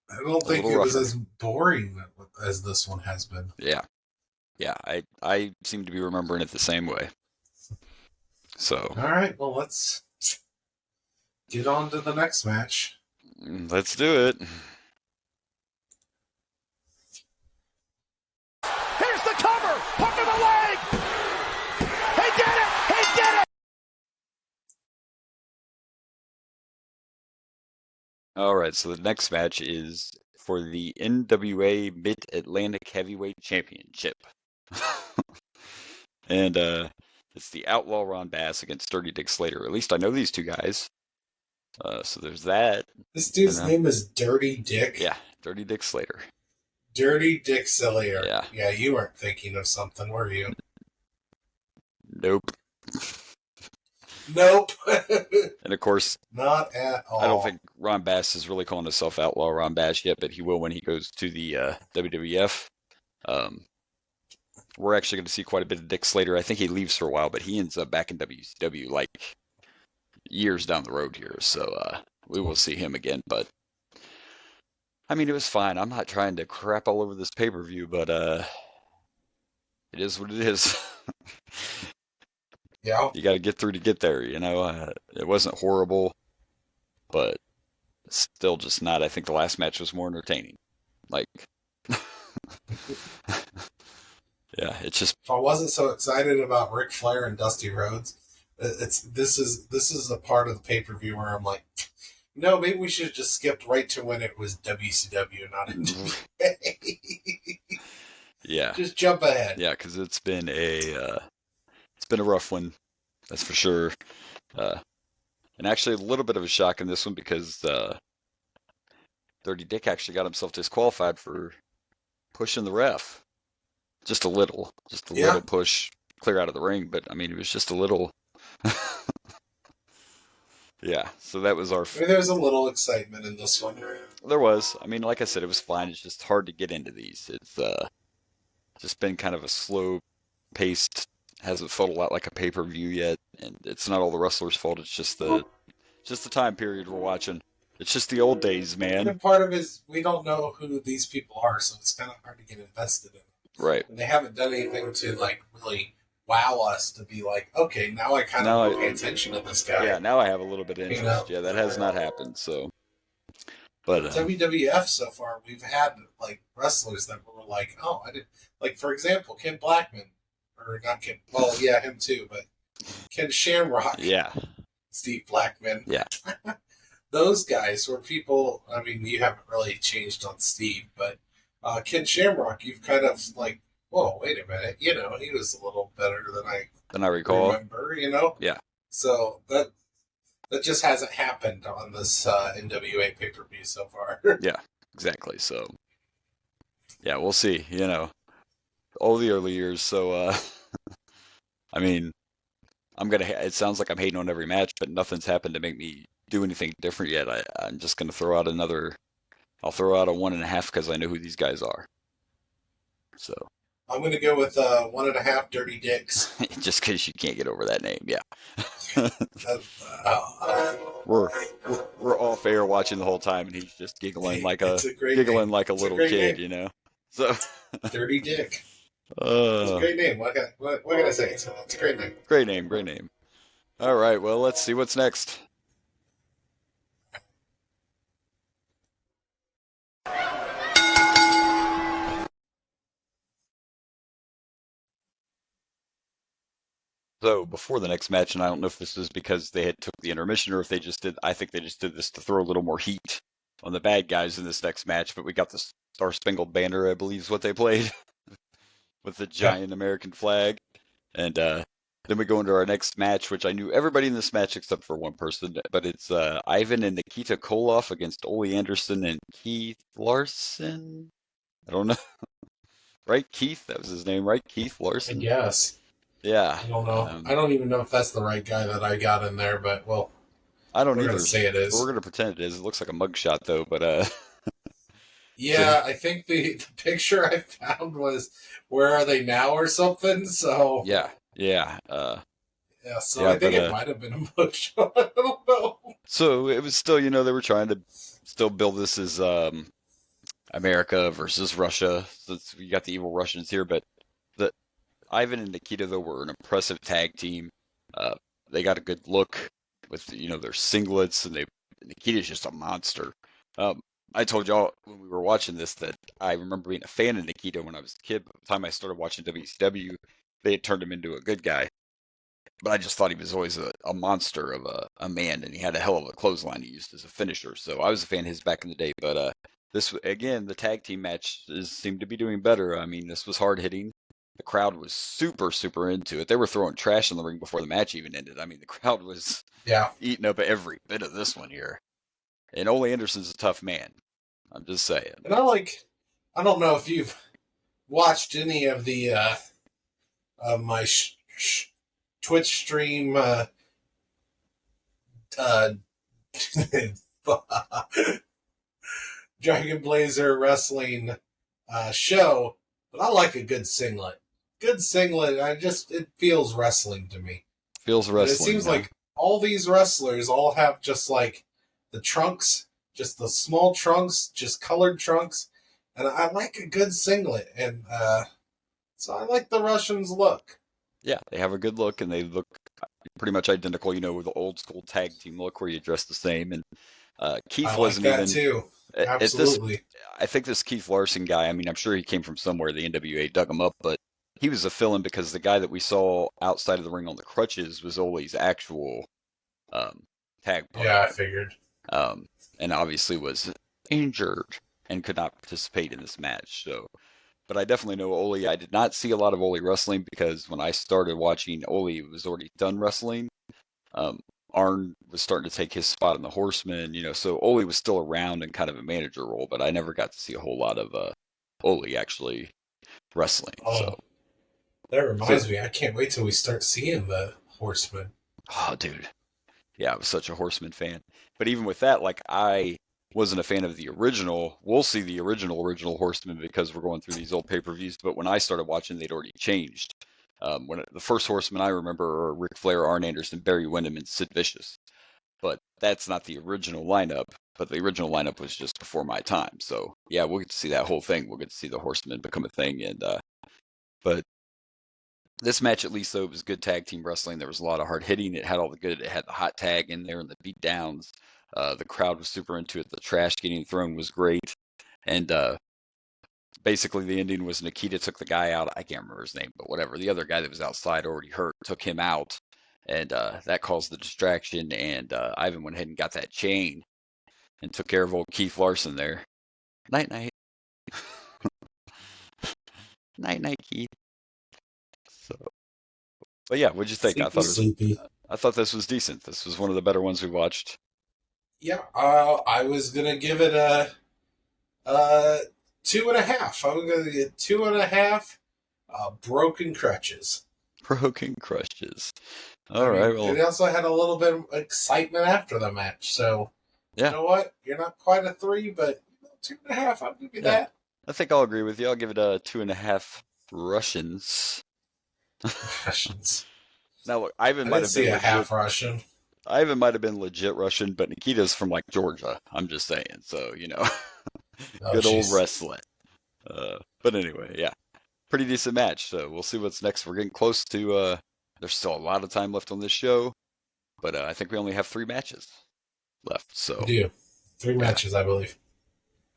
I don't think it was as boring as this one has been. Yeah. I seem to be remembering it the same way. So. All right. Well, let's get on to the next match. Let's do it. Here's the cover. Hook of the leg. He did it. He did it. All right. So the next match is for the NWA Mid-Atlantic Heavyweight Championship. And it's the Outlaw Ron Bass against Dirty Dick Slater. At least I know these two guys. So there's that. This dude's name is Dirty Dick? Yeah, Dirty Dick Slater. Dirty Dick Slater. Yeah. Yeah, you weren't thinking of something, were you? Nope. Nope. And of course, not at all. I don't think Ron Bass is really calling himself Outlaw Ron Bass yet, but he will when he goes to the WWF. We're actually going to see quite a bit of Dick Slater. I think he leaves for a while, but he ends up back in WCW like years down the road here. So we will see him again. But I mean, it was fine. I'm not trying to crap all over this pay-per-view, but it is what it is. Yeah. You got to get through to get there, It wasn't horrible, but still just not. I think the last match was more entertaining. Like, yeah, it's just. If I wasn't so excited about Ric Flair and Dusty Rhodes, this is a part of the pay-per-view where I'm like, maybe we should have just skipped right to when it was WCW, not NWA. Yeah. Just jump ahead. Yeah, because it's been a rough one, that's for sure. And actually a little bit of a shock in this one because Dirty Dick actually got himself disqualified for pushing the ref. Just a little push clear out of the ring, but I mean, it was just a little. Yeah, so that was our. I mean, there was a little excitement in this one. There was. I mean, like I said, it was fine. It's just hard to get into these. It's just been kind of a slow paced. Hasn't felt a lot like a pay-per-view yet, and it's not all the wrestlers' fault. It's just the time period we're watching. It's just the old days, man. And part of it is we don't know who these people are, so it's kind of hard to get invested in them. Right. And they haven't done anything to like really wow us to be like, okay, now I kind of pay attention to this guy. Yeah, now I have a little bit of interest. You know? Yeah, that has not happened. So, but WWF so far, we've had like wrestlers that were like, oh, I did. Like for example, Ken Blackman, or not Ken. Well, yeah, him too, but Ken Shamrock. Yeah. Steve Blackman. Yeah. Those guys were people. I mean, you haven't really changed on Steve, but Ken Shamrock, you've kind of like, whoa, wait a minute. You know, he was a little better than I recall. Remember, you know? Yeah. So that just hasn't happened on this NWA pay-per-view so far. Yeah, exactly. So, yeah, we'll see. You know, all the early years. So, I mean, it sounds like I'm hating on every match, but nothing's happened to make me do anything different yet. I'm just going to throw out I'll throw out a 1.5 because I know who these guys are. So. I'm going to go with 1.5 Dirty Dicks. Just because you can't get over that name, yeah. We're off air watching the whole time, and he's just giggling like a little kid, you know. So Dirty Dick. It's a great name. What can I say? It's a great name. Great name. All right, well, let's see what's next. So before the next match, and I don't know if this is because they had took the intermission or if I think they just did this to throw a little more heat on the bad guys in this next match, but we got the Star Spangled Banner, I believe is what they played, with the giant American flag. And then we go into our next match, which I knew everybody in this match except for one person, but it's Ivan and Nikita Koloff against Ole Anderson and Keith Larson. I don't know. Right, Keith? That was his name, right? Keith Larson? Yes. Yeah. I don't know. I don't even know if that's the right guy that I got in there, but well, I don't either. We're going to say it is. We're going to pretend it is. It looks like a mugshot though, but yeah, I think the picture I found was "Where Are They Now" or something. So yeah. So I think it might have been a mugshot. I don't know. So it was still, they were trying to still build this as America versus Russia, since we got the evil Russians here, but Ivan and Nikita, though, were an impressive tag team. They got a good look with, their singlets, and Nikita's just a monster. I told y'all when we were watching this that I remember being a fan of Nikita when I was a kid. By the time I started watching WCW, they had turned him into a good guy. But I just thought he was always a monster of a man, and he had a hell of a clothesline he used as a finisher. So I was a fan of his back in the day. But this, again, the tag team match seemed to be doing better. I mean, this was hard-hitting. The crowd was super, super into it. They were throwing trash in the ring before the match even ended. I mean, the crowd was eating up every bit of this one here. And Ole Anderson's a tough man. I'm just saying. And I don't know if you've watched any of the my Twitch stream Dragon Blazer Wrestling show, but I like a good singlet. Good singlet. It feels wrestling to me. Feels wrestling. It seems like all these wrestlers all have just like the trunks, just the small trunks, just colored trunks, and I like a good singlet, and so I like the Russians' look. Yeah, they have a good look, and they look pretty much identical. With the old school tag team look where you dress the same. And Keith wasn't even too. Absolutely. I think this Keith Larson guy. I mean, I'm sure he came from somewhere. The NWA dug him up, but he was a fill-in because the guy that we saw outside of the ring on the crutches was Ole's actual tag partner. Yeah, I figured. And obviously was injured and could not participate in this match. So, but I definitely know Ole. I did not see a lot of Ole wrestling because when I started watching, Ole was already done wrestling. Arn was starting to take his spot in the Horsemen, so Ole was still around in kind of a manager role, but I never got to see a whole lot of Ole actually wrestling. Oh, that reminds me, I can't wait till we start seeing the Horsemen. Oh, dude. Yeah, I was such a Horseman fan. But even with that, like, I wasn't a fan of the original. We'll see the original Horseman because we're going through these old pay-per-views. But when I started watching, they'd already changed. The first Horsemen I remember are Ric Flair, Arn Anderson, Barry Windham, and Sid Vicious. But that's not the original lineup. But the original lineup was just before my time. So yeah, we'll get to see that whole thing. We'll get to see the Horsemen become a thing. But this match, at least, though, it was good tag team wrestling. There was a lot of hard hitting. It had all the good. It had the hot tag in there and the beat downs. The crowd was super into it. The trash getting thrown was great. And basically, the ending was Nikita took the guy out. I can't remember his name, but whatever. The other guy that was outside already hurt, took him out. And that caused the distraction. And Ivan went ahead and got that chain and took care of old Keith Larson there. Night, night. Night, night, Keith. So, but yeah, what'd you think? I thought this was decent. This was one of the better ones we watched. Yeah, I was gonna give it a 2.5. I was gonna get 2.5. Broken crutches. Broken crutches. All right. Well, it also had a little bit of excitement after the match. So, yeah. You know what? You're not quite a 3, but 2.5. I'll give you that. I think I'll agree with you. I'll give it a 2.5 Russians. Russians. Now look, Ivan might have been a half Russian. Ivan might have been legit Russian, but Nikita's from like Georgia. I'm just saying. So good old wrestling. But anyway, yeah, pretty decent match. So we'll see what's next. We're getting close to. There's still a lot of time left on this show, but I think we only have 3 matches left. So we do 3 matches, I believe.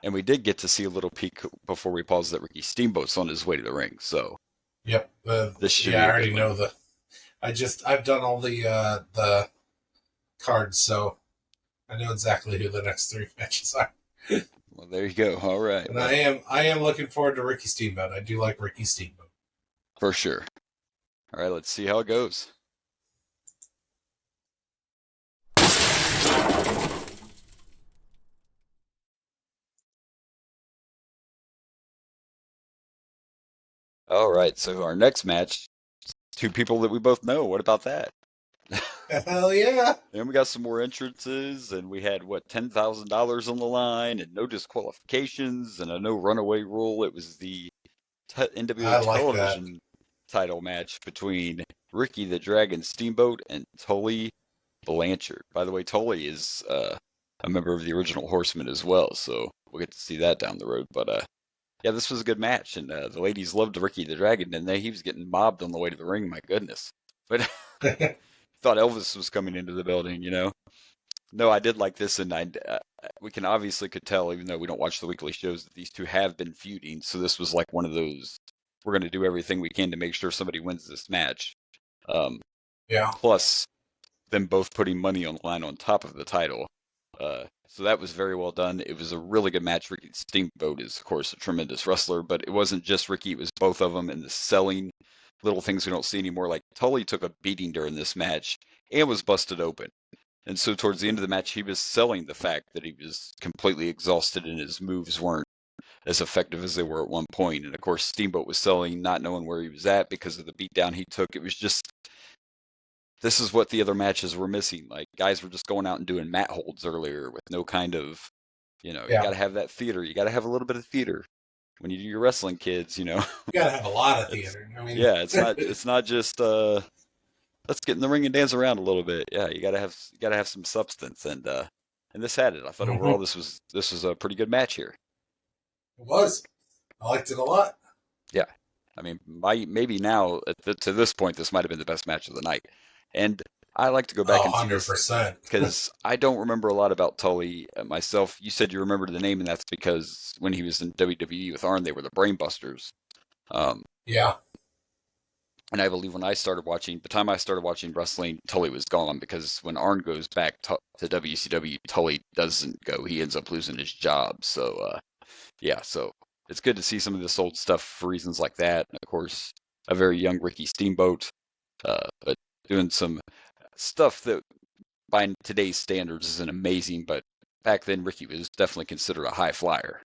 And we did get to see a little peek before we paused that Ricky Steamboat's on his way to the ring. So. Yep. I already know I've done all the cards, so I know exactly who the next 3 matches are. Well, there you go. All right. And I am looking forward to Ricky Steamboat. I do like Ricky Steamboat. For sure. All right, let's see how it goes. All right, so our next match, 2 people that we both know. What about that? Hell yeah. And we got some more entrances, and we had, $10,000 on the line, and no disqualifications, and a no runaway rule. It was the NWA television title match between Ricky the Dragon Steamboat and Tully Blanchard. By the way, Tully is a member of the original Horsemen as well, so we'll get to see that down the road. But yeah, this was a good match, and the ladies loved Ricky the Dragon, and he was getting mobbed on the way to the ring. My goodness. But thought Elvis was coming into the building, No, I did like this, and we could tell, even though we don't watch the weekly shows, that these 2 have been feuding. So this was like one of those, we're going to do everything we can to make sure somebody wins this match. Yeah. Plus, them both putting money on the line on top of the title. So that was very well done. It was a really good match. Ricky Steamboat is, of course, a tremendous wrestler, but it wasn't just Ricky, it was both of them, and the selling, little things we don't see anymore. Like, Tully took a beating during this match and was busted open. And so towards the end of the match, he was selling the fact that he was completely exhausted and his moves weren't as effective as they were at one point. And of course, Steamboat was selling, not knowing where he was at because of the beatdown he took. It was just, this is what the other matches were missing. Like, guys were just going out and doing mat holds earlier with no kind of, you got to have that theater. You got to have a little bit of theater when you do your wrestling, kids. You got to have a lot of theater. Yeah, it's not just let's get in the ring and dance around a little bit. Yeah, you got to have some substance, and this had it. I thought overall this was a pretty good match here. It was. I liked it a lot. Yeah, I mean, maybe now to this point, this might have been the best match of the night. And I like to go back and see 100%. Because I don't remember a lot about Tully myself. You said you remembered the name, and that's because when he was in WWE with Arn, they were the Brainbusters. Yeah. And I believe when I started watching, the time I started watching wrestling, Tully was gone, because when Arn goes back to WCW, Tully doesn't go. He ends up losing his job. So, yeah, so it's good to see some of this old stuff for reasons like that. And of course, a very young Ricky Steamboat, but doing some stuff that by today's standards isn't amazing, but back then Ricky was definitely considered a high flyer.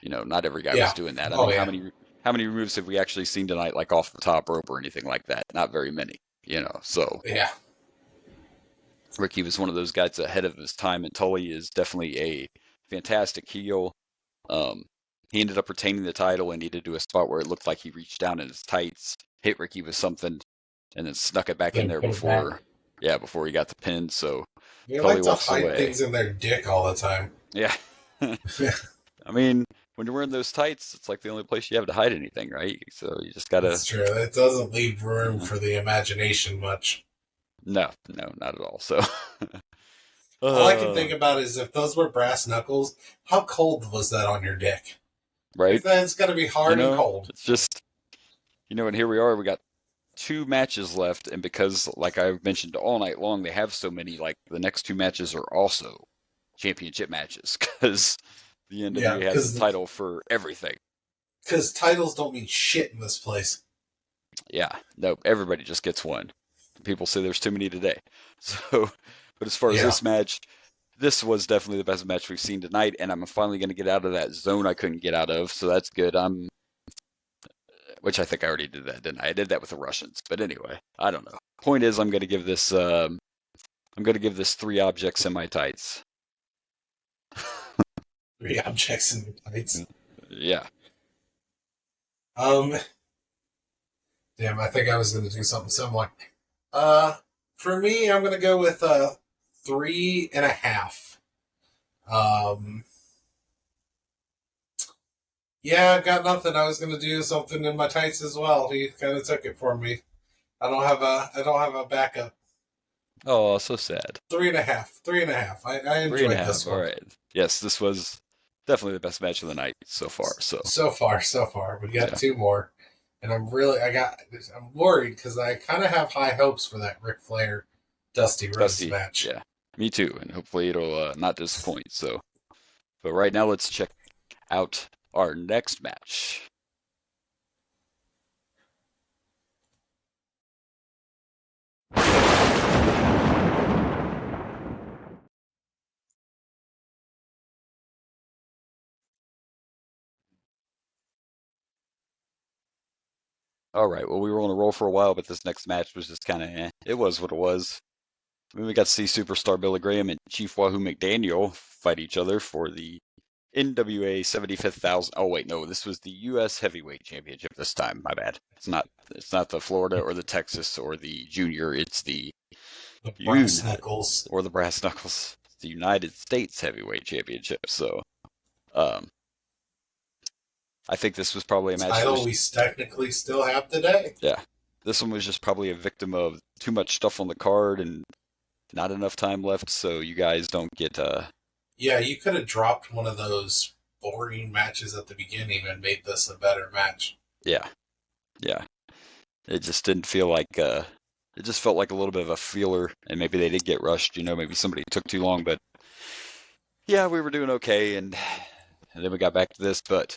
Not every guy was doing that. I mean, how many moves have we actually seen tonight, like off the top rope or anything like that? Not very many. So yeah. Ricky was one of those guys ahead of his time, and Tully is definitely a fantastic heel. He ended up retaining the title and needed to do a spot where it looked like he reached down in his tights, hit Ricky with something, and then snuck it back in there before he got the pin. So They like to hide things in their dick all the time. Yeah. I mean, when you're wearing those tights, it's like the only place you have to hide anything, right? So you just gotta. That's true. It doesn't leave room for the imagination much. No, not at all. So. All I can think about is if those were brass knuckles, how cold was that on your dick? Right. It's got to be hard and cold. It's just, and here we are. We got 2 matches left, and because, like I've mentioned all night long, they have so many. Like the next 2 matches are also championship matches because the NWA has the title for everything. Because titles don't mean shit in this place. Yeah, no, everybody just gets one. People say there's too many today. So, but as far as this match, this was definitely the best match we've seen tonight, and I'm finally going to get out of that zone I couldn't get out of, so that's good. Which I think I already did that, didn't I? I did that with the Russians, but anyway, I don't know. Point is, I'm going to give this 3 objects in my tights. 3 objects in your tights. Yeah. Damn, I think I was going to do something similar. For me, I'm going to go with 3.5. Yeah, I've got nothing. I was going to do something in my tights as well. He kind of took it for me. I don't have a backup. Oh, so sad. 3.5. 3.5. I enjoyed this one. All right. Yes, this was definitely the best match of the night so far. So far. We got 2 more. And I'm worried because I kind of have high hopes for that Ric Flair Dusty Rhodes match. Yeah, me too. And hopefully it'll not disappoint. So, but right now let's check out our next match. All right, well, we were on a roll for a while, but this next match was just kind of It was what it was. I mean, we got to see Superstar Billy Graham and Chief Wahoo McDaniel fight each other for the NWA 75,000. Oh, wait, no, this was the U.S. Heavyweight Championship this time. My bad. It's not the Florida or the Texas or the Junior. It's the Brass Knuckles. Or the Brass Knuckles. It's the United States Heavyweight Championship. So, I think this was probably a match. Title we technically still have today. Yeah. This one was just probably a victim of too much stuff on the card and not enough time left, so you guys don't get... Yeah, you could have dropped one of those boring matches at the beginning and made this a better match. Yeah. It just didn't feel like... It just felt like a little bit of a feeler, and maybe they did get rushed, maybe somebody took too long, but... Yeah, we were doing okay, and then we got back to this, but...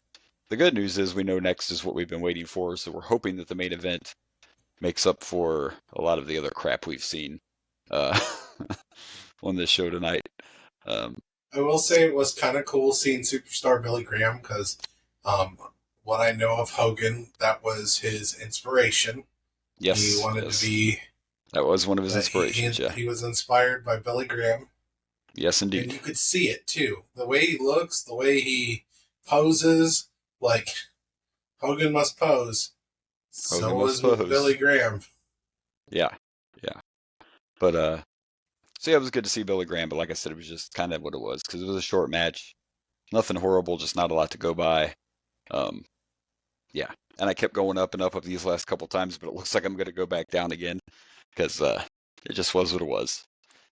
The good news is we know next is what we've been waiting for, so we're hoping that the main event makes up for a lot of the other crap we've seen on this show tonight. I will say it was kind of cool seeing Superstar Billy Graham because what I know of Hogan, that was his inspiration. Yes. He wanted to be... That was one of his inspirations, yeah. He was inspired by Billy Graham. Yes, indeed. And you could see it, too. The way he looks, the way he poses... Like, Hogan must pose. So was Billy Graham. Yeah. But, so yeah, it was good to see Billy Graham, but like I said, it was just kind of what it was, because it was a short match. Nothing horrible, just not a lot to go by. Yeah, and I kept going up and up these last couple times, but it looks like I'm going to go back down again, because it just was what it was.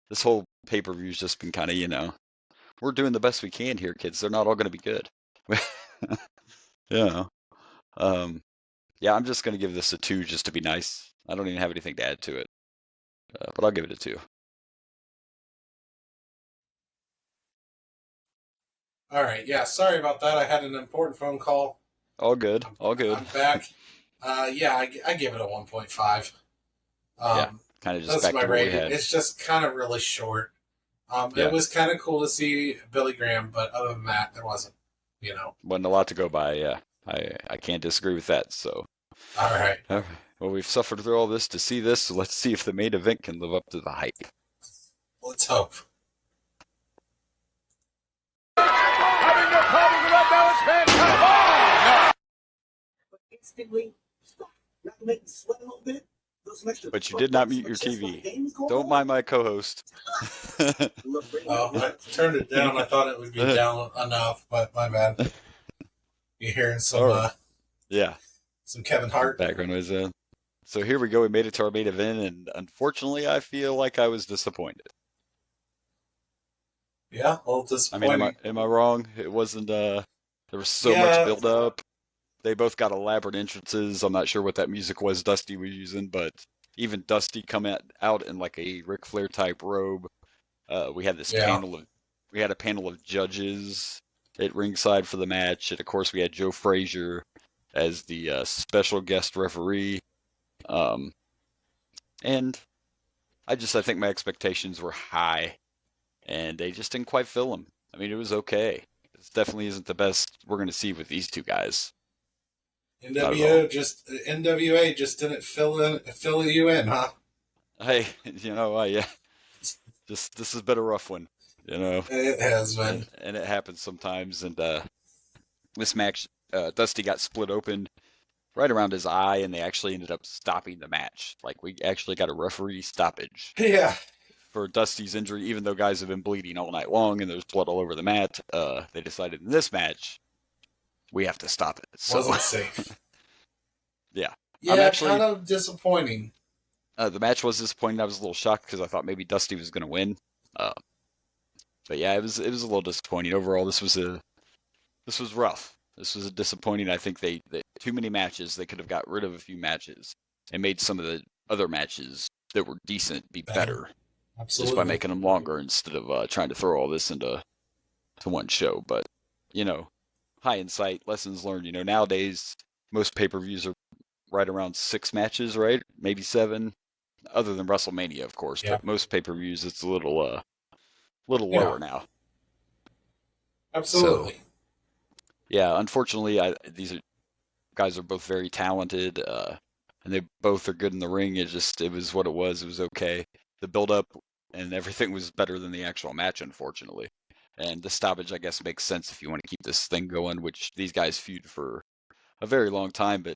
This whole pay-per-view's just been kind of, we're doing the best we can here, kids. They're not all going to be good. Yeah. Yeah, I'm just going to give this a 2 just to be nice. I don't even have anything to add to it. But I'll give it a 2. All right. Yeah, sorry about that. I had an important phone call. All good. I'm back. Yeah, I give it a 1.5. Yeah. kind of just That's back my to what we rating. had. It's just kind of really short. Yeah. It was kind of cool to see Billy Graham, but other than that, there wasn't, Wasn't a lot to go by, yeah. I can't disagree with that, so. All right. Well, we've suffered through all this to see this, so let's see if the main event can live up to the hype. Let's hope. Having no problem with that Dallas fan. But instantly, not to make me sweat a little bit. But you did not mute your TV. Don't mind my co-host. I turned it down. I thought it would be down enough, but my bad. You're hearing some, yeah, some Kevin Hart background noise. So here we go. We made it to our main event, and unfortunately, I feel like I was disappointed. Yeah, a little disappointing. I mean, am I wrong? It wasn't. There was so much build up. They both got elaborate entrances. I'm not sure what that music was Dusty was using, but even Dusty come out in like a Ric Flair type robe. We had this we had a panel of judges at ringside for the match, and of course we had Joe Frazier as the special guest referee. And I think my expectations were high, and they just didn't quite fill them. I mean, it was okay. This definitely isn't the best we're going to see with these two guys. NWA just didn't fill you in, huh? Hey, yeah. This has been a rough one, It has been, and it happens sometimes. And this match, Dusty got split open right around his eye, and they actually ended up stopping the match. Like, we actually got a referee stoppage. Yeah. For Dusty's injury, even though guys have been bleeding all night long and there's blood all over the mat, they decided in this match we have to stop it. So. Wasn't safe. Yeah. Yeah, kind of disappointing. The match was disappointing. I was a little shocked because I thought maybe Dusty was going to win. But yeah, it was a little disappointing. Overall, this was rough. This was disappointing. I think they too many matches. They could have got rid of a few matches and made some of the other matches that were decent be better. Absolutely. Just by making them longer instead of trying to throw all this into one show. But, hindsight, lessons learned. Nowadays, most pay-per-views are right around 6 matches, right? Maybe 7, other than WrestleMania, of course. Yeah. But most pay-per-views, it's a little lower now. Absolutely. So, yeah, unfortunately, these guys are both very talented, and they both are good in the ring. It was what it was. It was okay. The build-up and everything was better than the actual match, unfortunately. And the stoppage, I guess, makes sense if you want to keep this thing going, which these guys feud for a very long time. But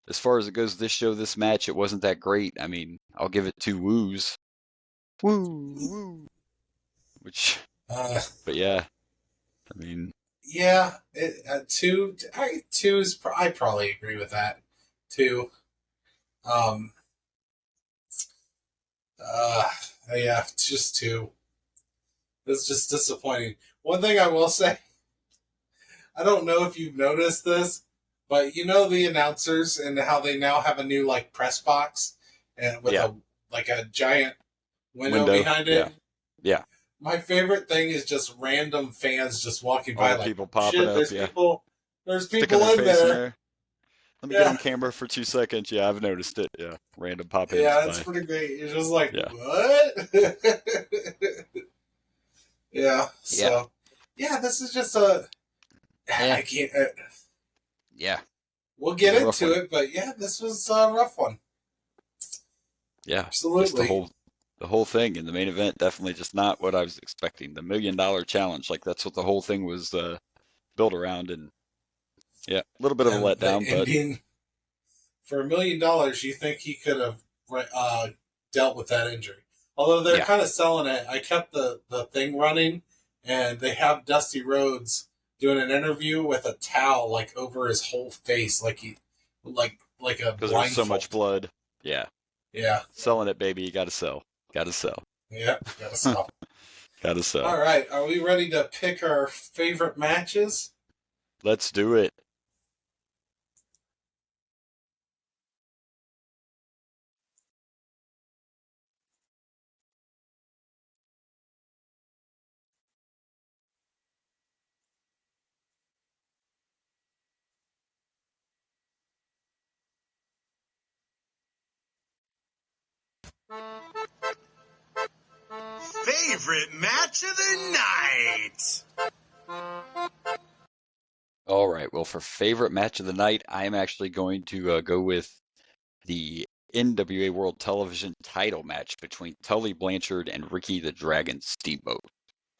as far as it goes, this match, it wasn't that great. I mean, I'll give it 2 woos. Woo! Which, but yeah, I mean. Yeah, 2 is, I probably agree with that. 2. Yeah, just 2. It's just disappointing. One thing I will say, I don't know if you've noticed this, but the announcers and how they now have a new press box and with a giant window behind it. Yeah. My favorite thing is just random fans just walking by, people popping up. There's people in there. Let me get on camera for 2 seconds. Yeah, I've noticed it. Yeah, random pop-ins. Yeah, it's pretty great. You're just like, what? Yeah. So, this is just I can't. Yeah. We'll get into it, but this was a rough one. Yeah, absolutely. The whole thing in the main event, definitely just not what I was expecting. The $1 million challenge, that's what the whole thing was built around, and a little bit of a letdown. But for $1 million, you think he could have dealt with that injury? Although they're kind of selling it. I kept the thing running, and they have Dusty Rhodes doing an interview with a towel over his whole face, like a blindfold. Because there's so much blood. Yeah. Yeah. Selling it, baby. You got to sell. Got to sell. Yeah, got to sell. Got to sell. All right. Are we ready to pick our favorite matches? Let's do it. Favorite match of the night. All right. Well, for favorite match of the night, I am actually going to go with the NWA World Television title match between Tully Blanchard and Ricky the Dragon Steamboat.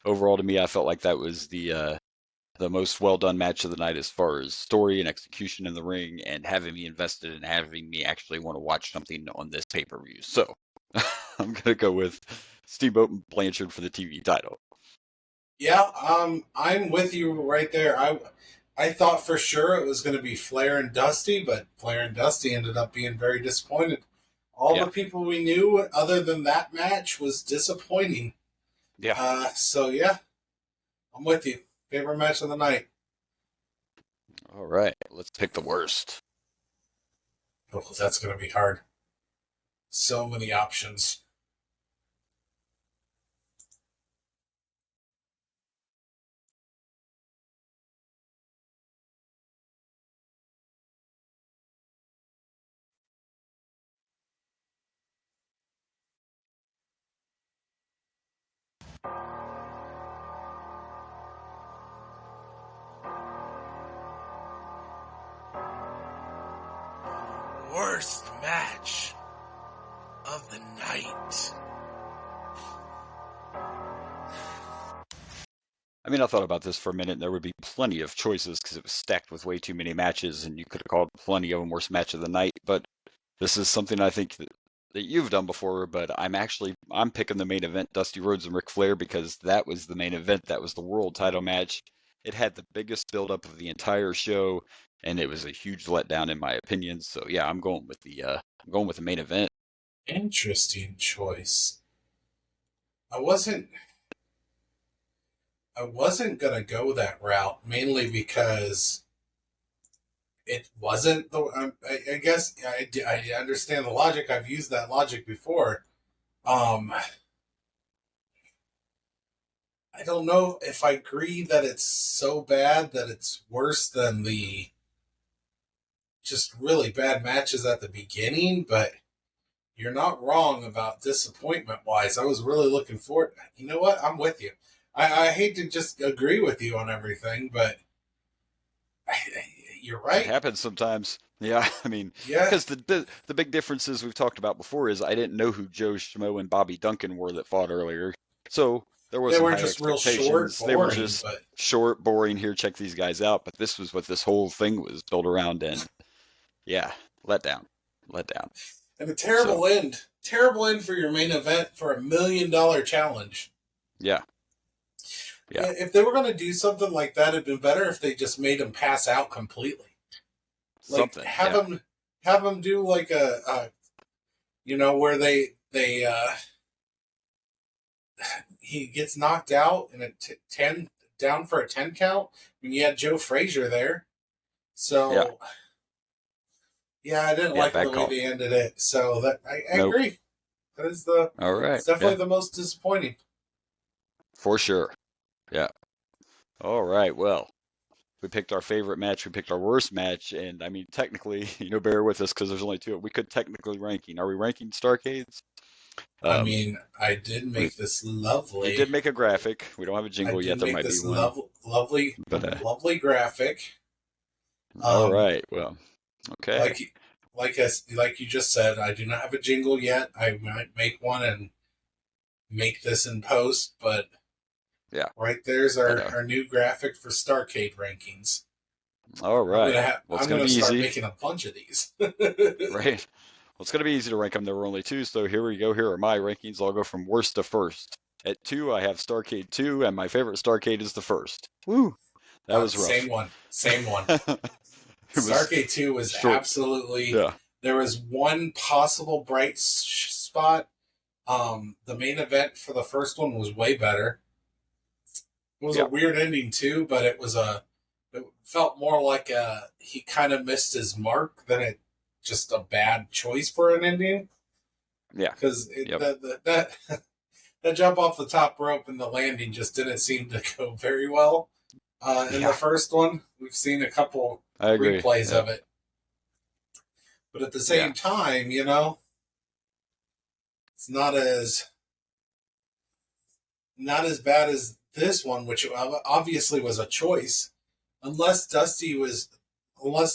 Overall, to me, I felt like that was the most well done match of the night as far as story and execution in the ring and having me invested and having me actually want to watch something on this pay-per-view. So I'm gonna go with Steamboat and Blanchard for the TV title. Yeah, I'm with you right there. I thought for sure it was going to be Flair and Dusty, but Flair and Dusty ended up being very disappointed. All the people we knew other than that match was disappointing. Yeah. So yeah, I'm with you. Favorite match of the night. All right, let's pick the worst. Oh, that's going to be hard. So many options. Worst match of the night. I mean, I thought about this for a minute, and there would be plenty of choices because it was stacked with way too many matches, and you could have called plenty of them worst match of the night. But this is something I think that you've done before. But I'm picking the main event, Dusty Rhodes and Ric Flair, because that was the main event. That was the world title match. It had the biggest build-up of the entire show, and it was a huge letdown in my opinion. So yeah, I'm going with the main event. Interesting choice. I wasn't gonna go that route, mainly because it wasn't the. I guess I understand the logic. I've used that logic before. I don't know if I agree that it's so bad that it's worse than the just really bad matches at the beginning, but you're not wrong about disappointment wise. I was really looking forward. You know what? I'm with you. I hate to just agree with you on everything, but you're right. It happens sometimes. Yeah, I mean, because the big differences we've talked about before is I didn't know who Joe Schmo and Bobby Duncan were that fought earlier, so there wasn't high expectations. They were just short, boring. Here, check these guys out. But this was what this whole thing was built around, and yeah, let down. And a terrible end. Terrible end for your main event for $1 million challenge. Yeah. If they were going to do something like that, it'd been better if they just made him pass out completely. Like have them do like a where they he gets knocked out in a 10 down for a 10 count. I mean, you had Joe Frazier there, so I didn't like the way they ended it. So that I agree. That is it's definitely the most disappointing. For sure. Yeah. All right. Well, we picked our favorite match. We picked our worst match. And I mean, technically, bear with us because there's only two. We could technically ranking. Are we ranking Starrcades? I mean, I did make this lovely. You did make a graphic. We don't have a jingle yet. There might be one. Lovely graphic. All right. Well, okay. Like you just said, I do not have a jingle yet. I might make one and make this in post, but right there's our new graphic for Starrcade rankings. All right. I'm going to start making a bunch of these. Right. Well, it's going to be easy to rank them. There were only two, so here we go. Here are my rankings. I'll go from worst to first. At 2, I have Starrcade 2, and my favorite Starrcade is the first. Woo! That was rough. Same one. Starrcade 2 was absolutely... Yeah. There was one possible bright spot. The main event for the first one was way better. It was a weird ending, too, but it felt more like he kind of missed his mark than just a bad choice for an ending. Yeah. Because that jump off the top rope and the landing just didn't seem to go very well. In the first one, we've seen a couple replays of it. But at the same time, It's not as bad as this one, which obviously was a choice. Unless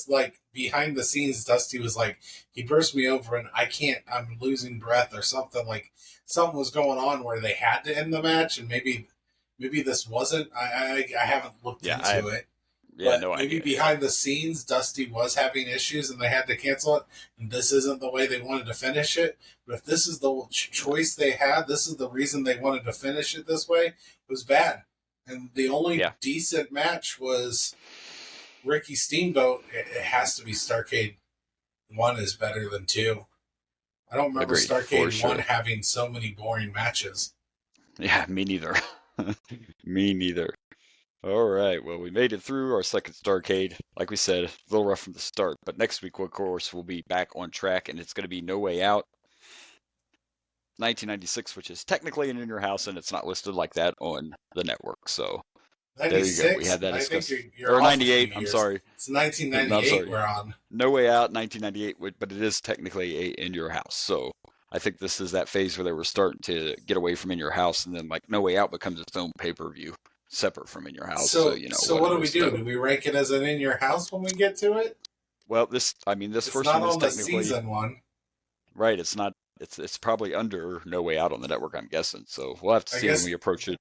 like behind the scenes, Dusty was like, he burst me over and I'm losing breath or something, like something was going on where they had to end the match, and maybe this wasn't. I haven't looked into it. Yeah, but no maybe idea. behind the scenes, Dusty was having issues and they had to cancel it, and this isn't the way they wanted to finish it. But if this is the choice they had, this is the reason they wanted to finish it this way, it was bad. And the only decent match was Ricky Steamboat. It has to be Starrcade 1 is better than 2. I don't remember Starrcade 1 having so many boring matches. Yeah, me neither. Me neither. All right, well, we made it through our second Starrcade. Like we said, a little rough from the start, but next week, of course, we'll be back on track, and it's going to be No Way Out 1996, which is technically an In Your House, and it's not listed like that on the network. So 96? There you go. We had that discussed. You're or 98, I'm sorry. It's 1998 we're on. No Way Out 1998, but it is technically a In Your House. So I think this is that phase where they were starting to get away from In Your House, and then like No Way Out becomes its own pay-per-view. Separate from In Your House, so what do we do? Do we rank it as an In Your House when we get to it? Well, this first one is technically not on the season one, right? It's not. It's probably under No Way Out on the network, I'm guessing. So we'll have to see when we approach it.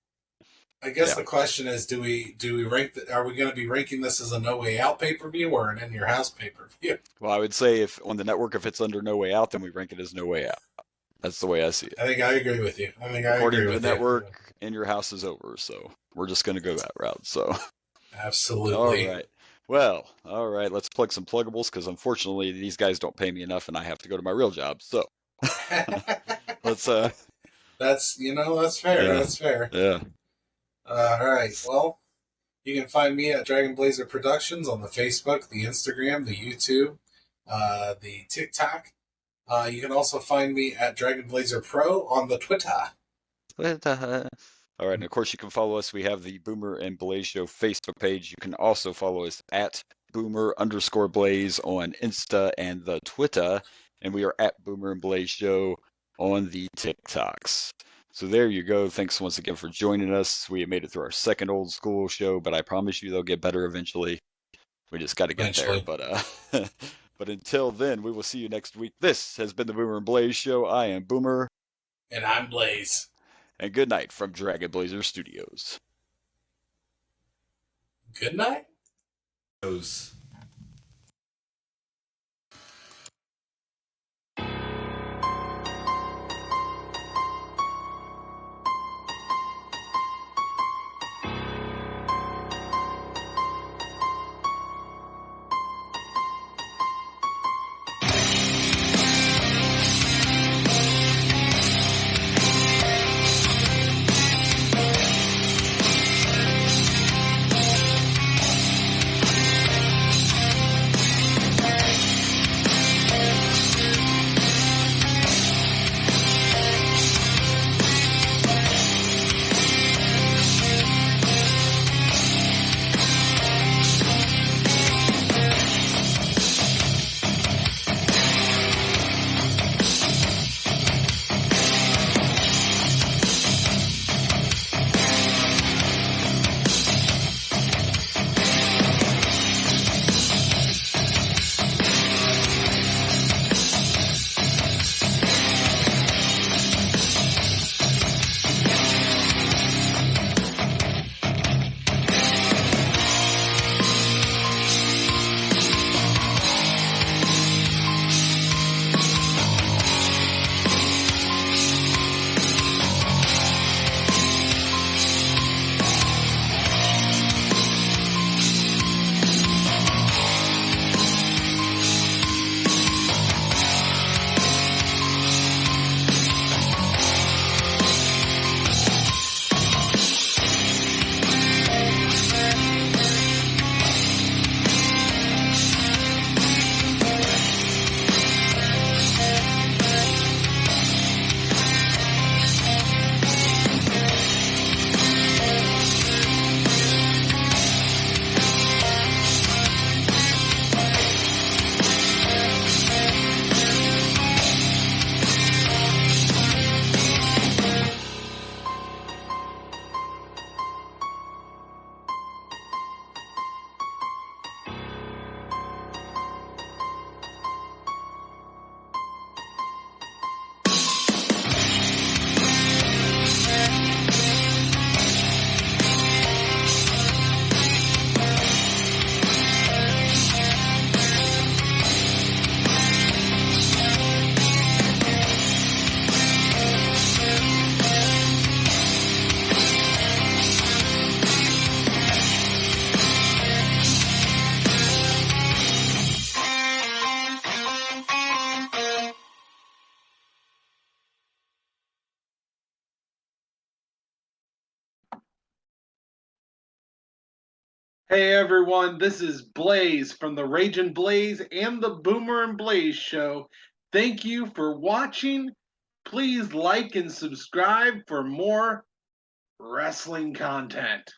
I guess the question is, do we rank? Are we going to be ranking this as a No Way Out pay-per-view or an In Your House pay-per-view? Well, I would say if on the network, if it's under No Way Out, then we rank it as No Way Out. That's the way I see it. I think I agree with you. According to the network, In Your House is over, so we're just going to go that route. So, absolutely. All right. Well, all right. Let's plug some pluggables because unfortunately these guys don't pay me enough, and I have to go to my real job. So, let's. That's fair. Yeah. That's fair. Yeah. All right. Well, you can find me at Dragon Blazer Productions on the Facebook, the Instagram, the YouTube, the TikTok. You can also find me at Dragon Blazer Pro on the Twitter. All right, and of course you can follow us. We have the Boomer and Blaze Show Facebook page. You can also follow us at Boomer_Blaze on Insta and the Twitter, and we are at Boomer and Blaze Show on the TikToks. So there you go. Thanks once again for joining us. We have made it through our second old school show, but I promise you they'll get better eventually. We just got to get there. But until then, we will see you next week. This has been the Boomer and Blaze Show. I am Boomer. And I'm Blaze. And good night from Dragon Blazer Studios. Good night. Hey everyone, this is Blaze from the Ragin' Blaze and the Boomer and Blaze Show. Thank you for watching. Please like and subscribe for more wrestling content.